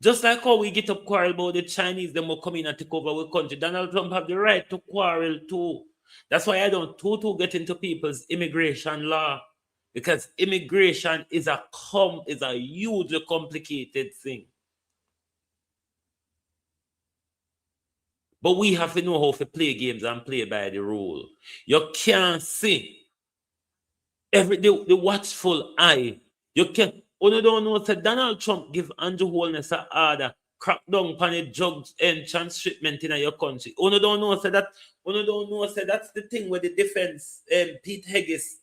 Just like how we get up quarrel about the Chinese, them will come in and take over our country. Donald Trump have the right to quarrel too. That's why I don't too get into people's immigration law. Because immigration is a hugely complicated thing. But we have to know how to play games and play by the rule. You can't see the watchful eye. You can't. You don't know that Donald Trump give Andrew Holness an order, crack down on the drugs and transshipment in your country. You don't know that. You don't know that that's the thing with the defense. Pete Higgis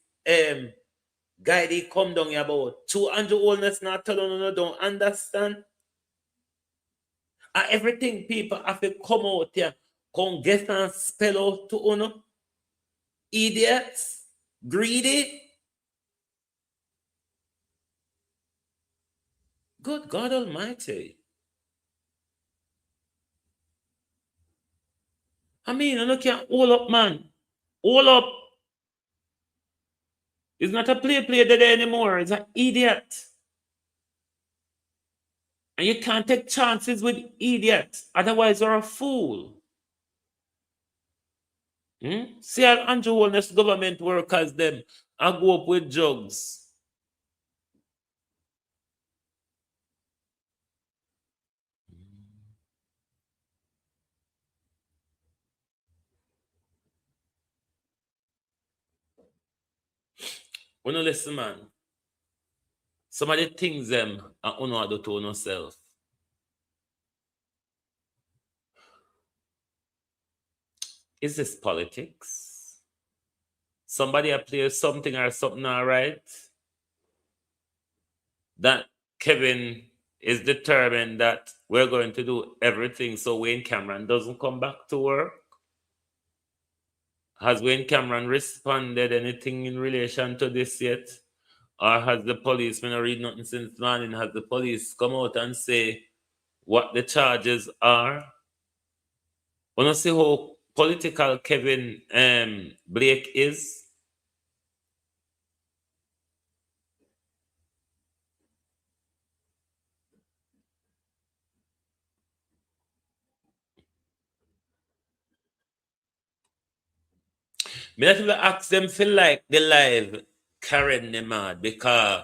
guy they come down here about. To Andrew Holness not telling you don't understand. And everything people have to come out here, come get and spell out to you. Idiots, greedy. Good God Almighty. I mean, you can't hold up, man. Hold up. It's not a play today anymore. It's an idiot. And you can't take chances with idiots. Otherwise, you're a fool. See how Andrew Holness government workers them I go up with drugs. When you listen, man, some of the things them are do to yourself. Is this politics? Somebody plays something or something all right? That Kevin is determined that we're going to do everything so Wayne Cameron doesn't come back to work? Has Wayne Cameron responded anything in relation to this yet? Or has the police, when I read nothing since morning, has the police come out and say what the charges are? When I see how political Kevin Blake is, me not even ask them feel like the live carrying them mad because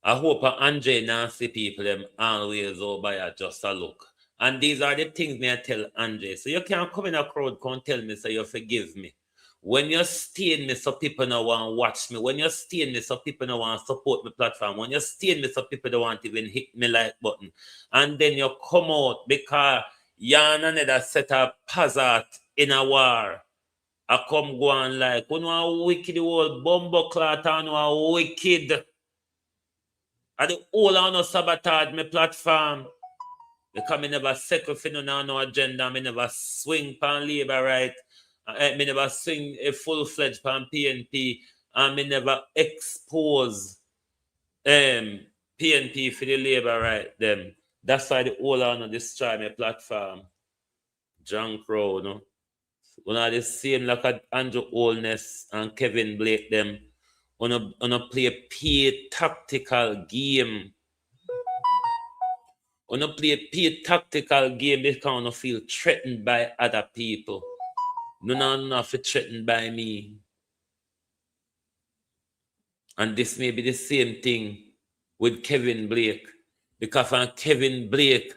I hope Andre Nancy people them always over here just a look. And these are the things me I tell Andre. So you can't come in a crowd, come tell me so you forgive me. When you stain me so people don't want to watch me. When you stain me so people don't want to support my platform. When you stain me so people don't want to even hit me like button. And then you come out because you're another set of hazard in a war. I come go on like, when you are wicked, the whole bumbo clot and you are wicked. I the whole on no sabotage my platform. Because me never settle for no agenda. Me never swing pan labor right. Me never swing a full-fledged pan PNP. And me never expose PNP for the labor right them. That's why the whole on destroy my platform. John Crow, no? One of the same like Andrew Holness and Kevin Blake them. On a play a paid tactical game. On a play a paid tactical game, they kind of feel threatened by other people. No feel threatened by me. And this may be the same thing with Kevin Blake. Because when Kevin Blake,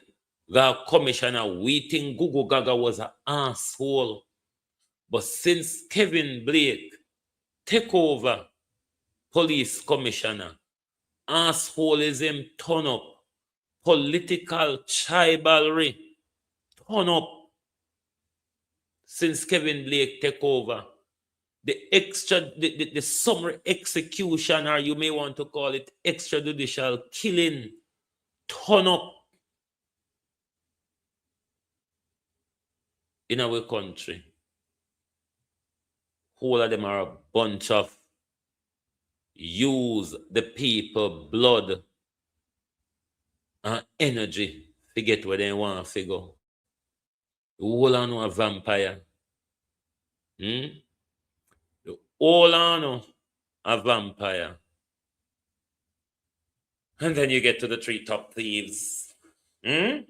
the commissioner, we think Gugu Gaga was an asshole. But since Kevin Blake take over police commissioner, assholism turn up, political chivalry turn up. Since Kevin Blake take over, the summary execution, or you may want to call it extrajudicial killing, turn up in our country. Whole of them are a bunch of use the people blood and energy to get where they want to go. Whole on a vampire. All on a vampire. And then you get to the three top thieves. Then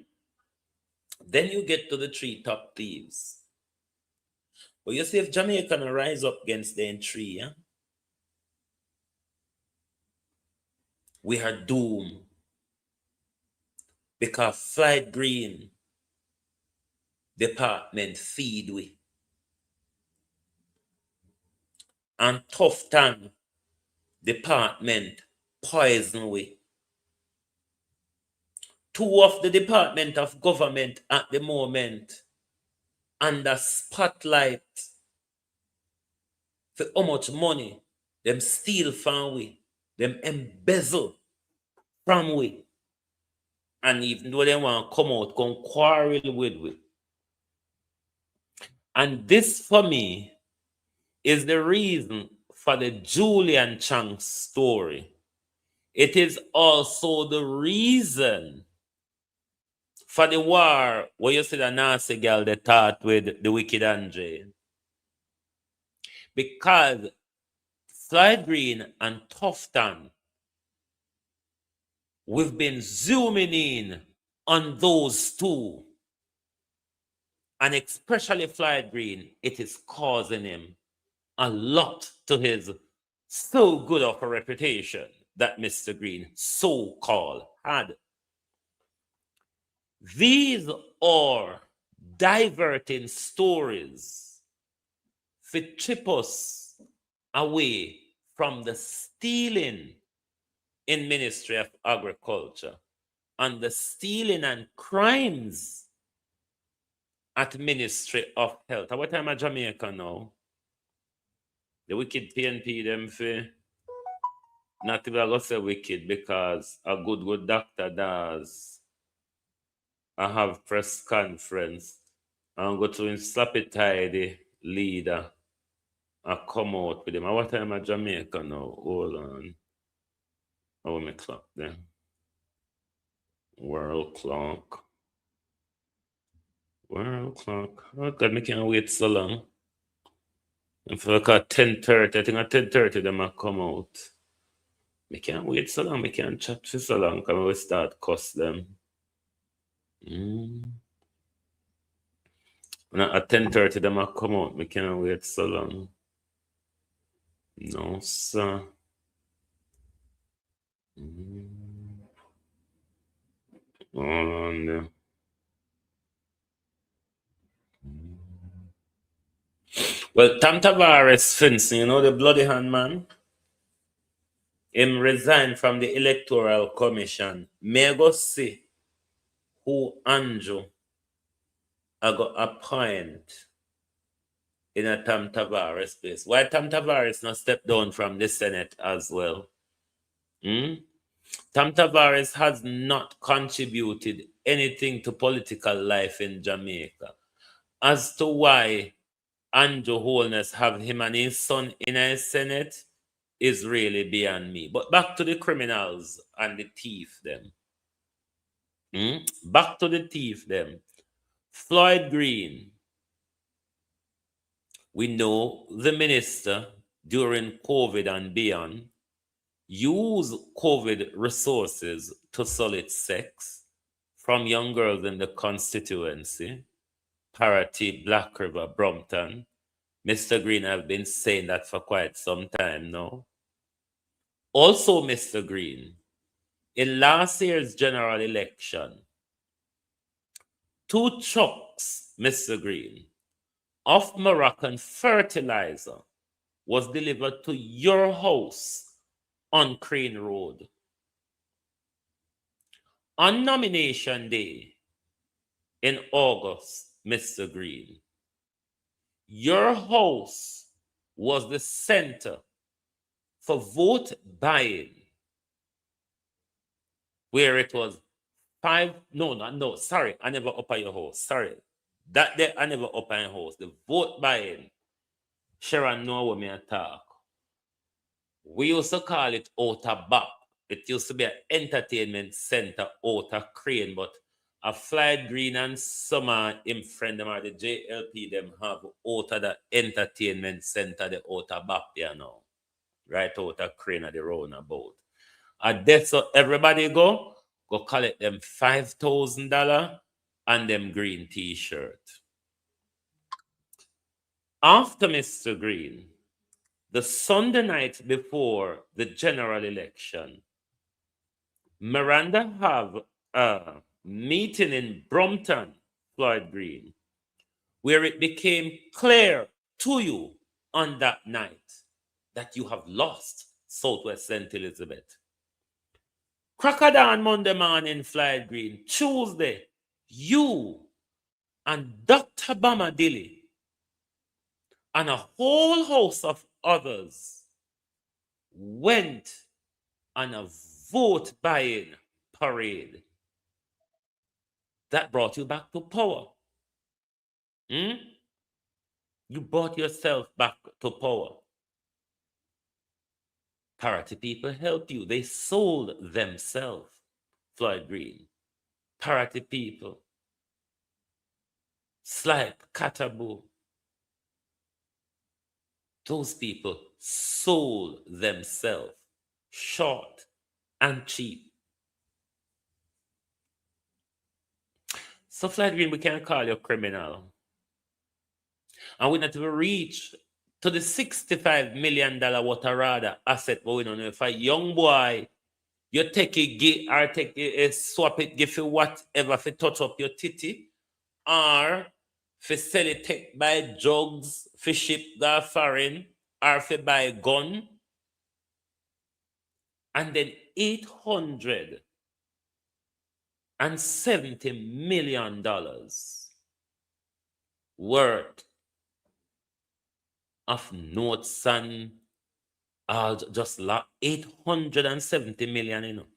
you get to the three top thieves. But you see, if Jamaica can rise up against them three, yeah, we are doomed. Because Flight Green department feed we. And Tufton department poison we. Two of the department of government at the moment under spotlight for how much money them steal from we, them embezzle from we. And even though they want to come out, come quarrel with we. And this for me is the reason for the Julian Chang story. It is also the reason for the war where you see the nasty girl they taught with the wicked Andre. Because Floyd Green and Tufton, we've been zooming in on those two. And especially Floyd Green, it is causing him a lot to his so good of a reputation that Mr. Green so-called had. These are diverting stories to chip us away from the stealing in Ministry of Agriculture and the stealing and crimes at Ministry of Health. At what time of Jamaica now? The wicked PNP them for not even going to say wicked because a good doctor does. I have press conference and go to him slap it tidy leader and come out with him. At what time of Jamaica now? Hold on. How my clock then? World clock. World clock. Oh God, I can't wait so long. If I look at 10:30, I think at 10:30 them will come out. I can't wait so long. I can't chat for so long because I will start cuss them. When at 10:30 them will come out. I can't wait so long. No, sir. Hold on there. Well, Tam Tavares fencing, you know the bloody hand man? Him resigned from the Electoral Commission. May I go see who Andrew I got appoint in a Tam Tavares place. Why Tam Tavares not step down from the Senate as well? Tam Tavares has not contributed anything to political life in Jamaica. As to why Andrew Holness have him and his son in a Senate is really beyond me. But back to the criminals and the thief them. Back to the thief them. Floyd Green. We know the minister during COVID and beyond use COVID resources to solicit sex from young girls in the constituency, Parati, Black River, Brompton. Mr. Green have been saying that for quite some time now. Also, Mr. Green, in last year's general election, 2 trucks, Mr. Green, of Moroccan fertilizer was delivered to your house on Crane Road. On nomination day in August, Mr. Green, your house was the center for vote buying, where it was sorry, I never up at your house. Sorry. That day I never up at your house. The vote buying, Sharon know what me a talk. We used to call it Outer Bap. It used to be an entertainment center Outer Crane, but a Flight Green and Summer in friend them are the JLP them have Outer the entertainment center, the Outer Bap there now. Right Outer Crane at the roundabout. And that's so everybody go collect them $5,000 and them green t-shirt. After Mr. Green, the Sunday night before the general election, Miranda have a meeting in Brompton, Floyd Green, where it became clear to you on that night that you have lost Southwest St. Elizabeth. Crocodile Monday morning, Floyd Green. Tuesday, you and Dr. Bamadili and a whole host of others went on a vote buying parade that brought you back to power. You brought yourself back to power. Parity people helped you. They sold themselves, Floyd Green. Parity people. Slipe, Cataboo. Those people sold themselves short and cheap. So, Floyd Green, we can't call you a criminal. And we not even reach to the $65 million water asset, but we don't know if a young boy, you take it, or take it, swap it, give you whatever for touch up your titty, or for sell it, take buy drugs, for ship the foreign, or for buy a gun, and then $870 million worth of notes and just 870 million, you know.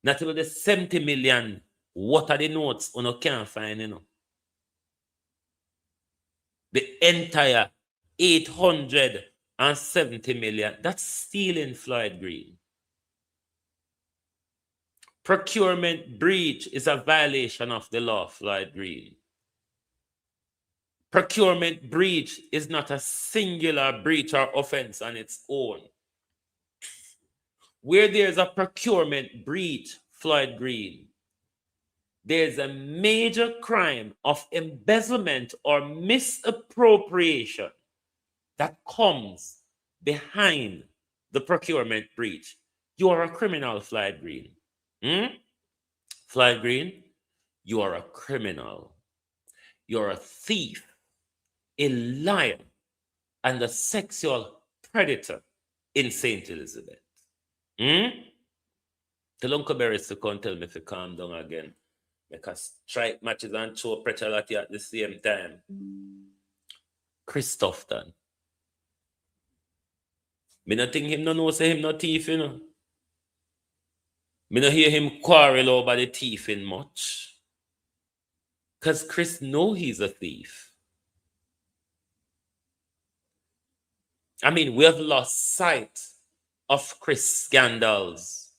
Not even the 70 million, what are the notes you can't find, you know. The entire 870 million, that's stealing, Floyd Green. Procurement breach is a violation of the law, Floyd Green. Procurement breach is not a singular breach or offense on its own. Where there's a procurement breach, Floyd Green, there's a major crime of embezzlement or misappropriation that comes behind the procurement breach. You are a criminal, Floyd Green. Floyd Green, you are a criminal. You're a thief, a liar, and a sexual predator in St. Elizabeth. Tell Uncle Berries to come tell me if you calm down again. Because strike matches and show pressure at the same time. Christopherton. Me not think him no know say him no thief, you know. Me no hear him quarrel over the thieving much. Because Chris know he's a thief. I mean, we have lost sight of Chris scandals.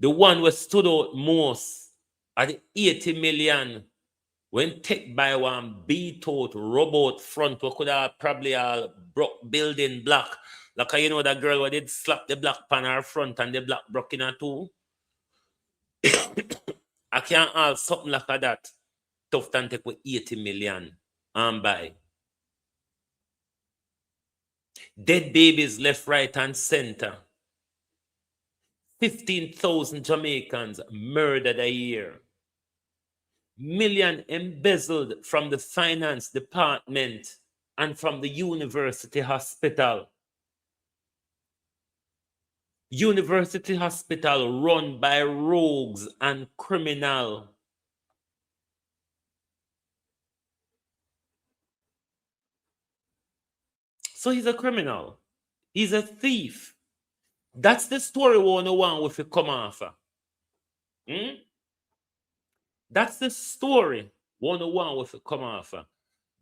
The one that stood out most are the 80 million when take by one beat out robot front we could have probably all broke building block. Like you know that girl who did slap the block pan her front and the block broke in her two. I can't have something like that. Tough than take with 80 million and buy. Dead babies left, right, and center. 15,000 Jamaicans murdered a year. Million embezzled from the finance department and from the university hospital. University hospital run by rogues and criminal. So he's a criminal. He's a thief. That's the story 101 with you come after. That's the story 101 with you come after.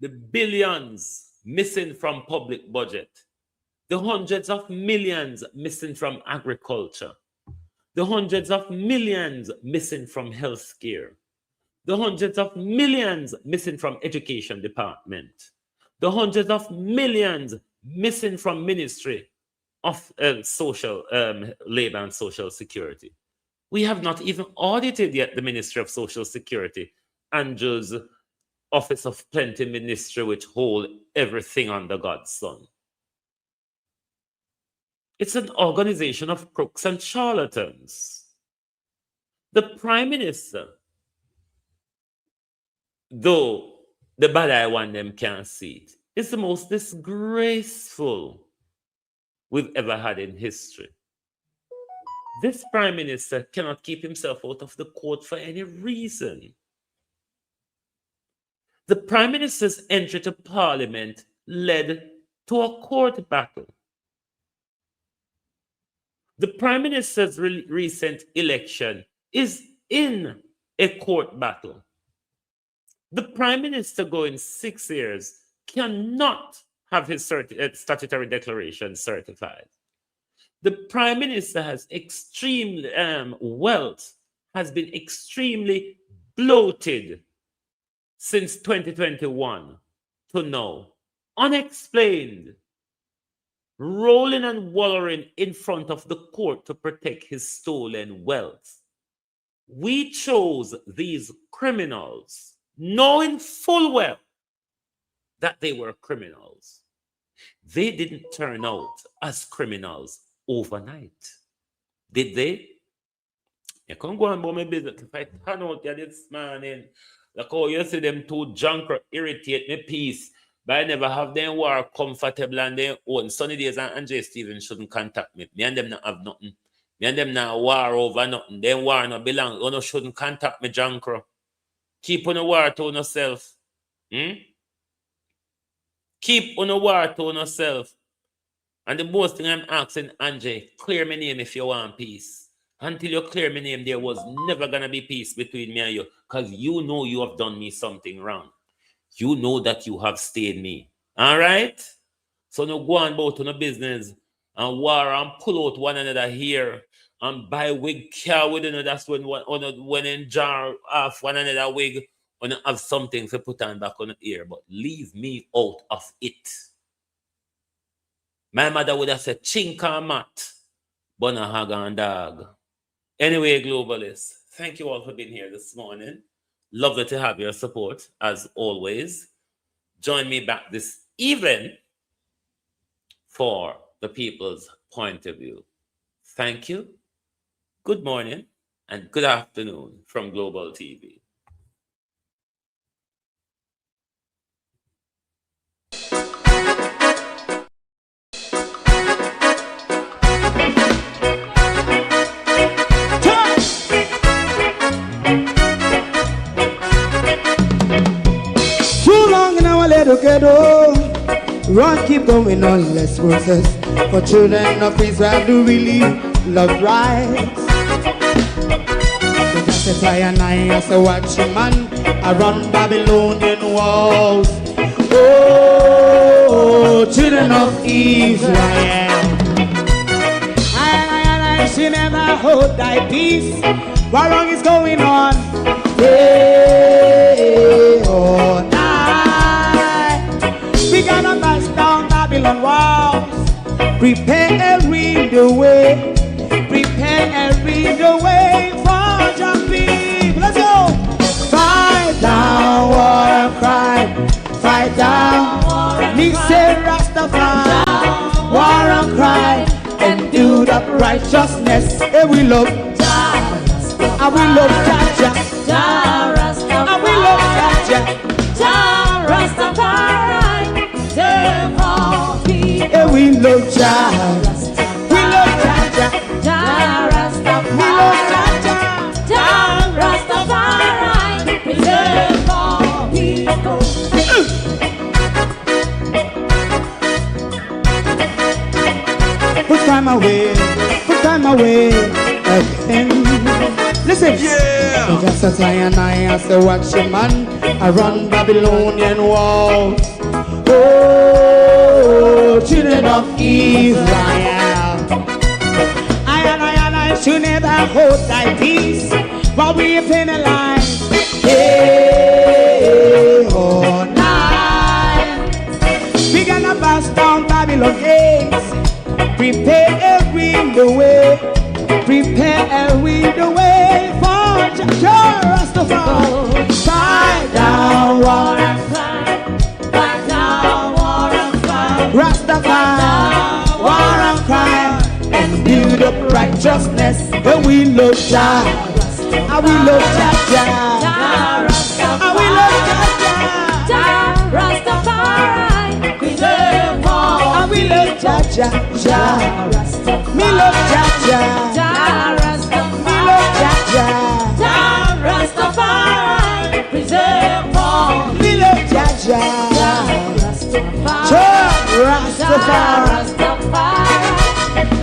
The billions missing from public budget. The hundreds of millions missing from agriculture. The hundreds of millions missing from healthcare. The hundreds of millions missing from education department. The hundreds of millions missing from Ministry of Social Labor and Social Security. We have not even audited yet the Ministry of Social Security, Andrew's Office of Plenty Ministry, which hold everything under God's Son. It's an organization of crooks and charlatans. The Prime Minister, though the bad eye one them can't see it, is the most disgraceful we've ever had in history. This Prime Minister cannot keep himself out of the court for any reason. The Prime Minister's entry to Parliament led to a court battle. The Prime Minister's recent election is in a court battle. The Prime Minister going 6 years cannot have his statutory declaration certified. The Prime Minister has extreme wealth, has been extremely bloated since 2021 to now. Unexplained. Rolling and wallowing in front of the court to protect his stolen wealth. We chose these criminals, knowing full well that they were criminals. They didn't turn out as criminals overnight. Did they? You can't go on about my business. If I turn out here this morning, like how you see them two junker irritate me peace, but I never have them war comfortable and their own. Sunny Days and Andre Stevens shouldn't contact me. Me and them not have nothing. Me and them not war over nothing. Them war not belong. You no shouldn't contact me, junker. Keep on the war to yourself. Keep on the war to yourself. And the most thing I'm asking, Andre, clear my name if you want peace. Until you clear my name, there was never going to be peace between me and you. Because you know you have done me something wrong. You know that you have stayed me. All right? So no go on about no business and war and pull out one another here and buy wig car with another. That's when in jar off one another wig when have something to put on back on the ear. But leave me out of it. My mother would have said chink and mat, but a hog and dog. Anyway, globalists, thank you all for being here this morning. Lovely to have your support, as always. Join me back this evening for the people's point of view. Thank you. Good morning and good afternoon from Global TV. Together, run, keep going on, less process. For children of Israel do really love rights. So just as I and I as a watching man around Babylonian walls. Oh, children of Israel, I she never hold thy peace. What wrong is going on? Day or night. We gonna bust down Babylon walls. Prepare every the way. Prepare every the way for your people. Let's go. Fight down war and crime. Fight down. Me say Rastafari. righteousness. And we love Jah. And we love Jah. Jah Rastafari. And we love Jah. Jah Rastafari. Serve all people. And we love Jah. We love Jah. Jah Rastafari. We love Jah. Jah Rastafari. Preserve all people. Put time away again. Listen, yeah. So just as I and I say, watch your man, I run Babylonian walls. Oh, children of Israel, I should never hold thy peace while we penalize. Hey, oh, night. We gonna bust down Babylon gates. Prepare the way, prepare the way for Jah Rastafari. Fight down war and fight down war and fight. Rastafari, war and crime, and build up righteousness. And we love Jah, and we love Jah. And we love Jah Rastafari. Preserve all. And we love Jah. Me love Jah Rastafari. Me love Jah Rastafari. Preserve all. Me love Jah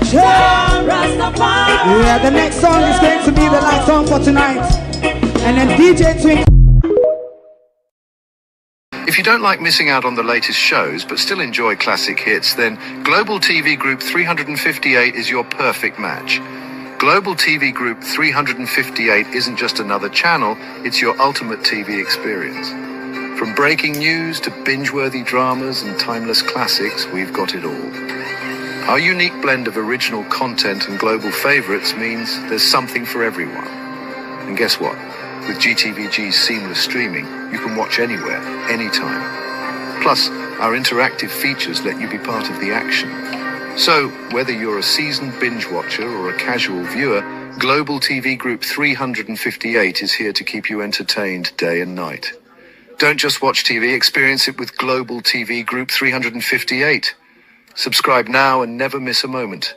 Rastafari. Yeah, the next song is going to be the last song for tonight. And then DJ Twink. If you don't like missing out on the latest shows but still enjoy classic hits, then Global TV Group 358 is your perfect match. Global TV Group 358 isn't just another channel, it's your ultimate TV experience. From breaking news to binge-worthy dramas and timeless classics, we've got it all. Our unique blend of original content and global favorites means there's something for everyone. And guess what? With GTVG's seamless streaming, you can watch anywhere, anytime. Plus, our interactive features let you be part of the action. So, whether you're a seasoned binge watcher or a casual viewer, Global TV Group 358 is here to keep you entertained day and night. Don't just watch TV, experience it with Global TV Group 358. Subscribe now and never miss a moment.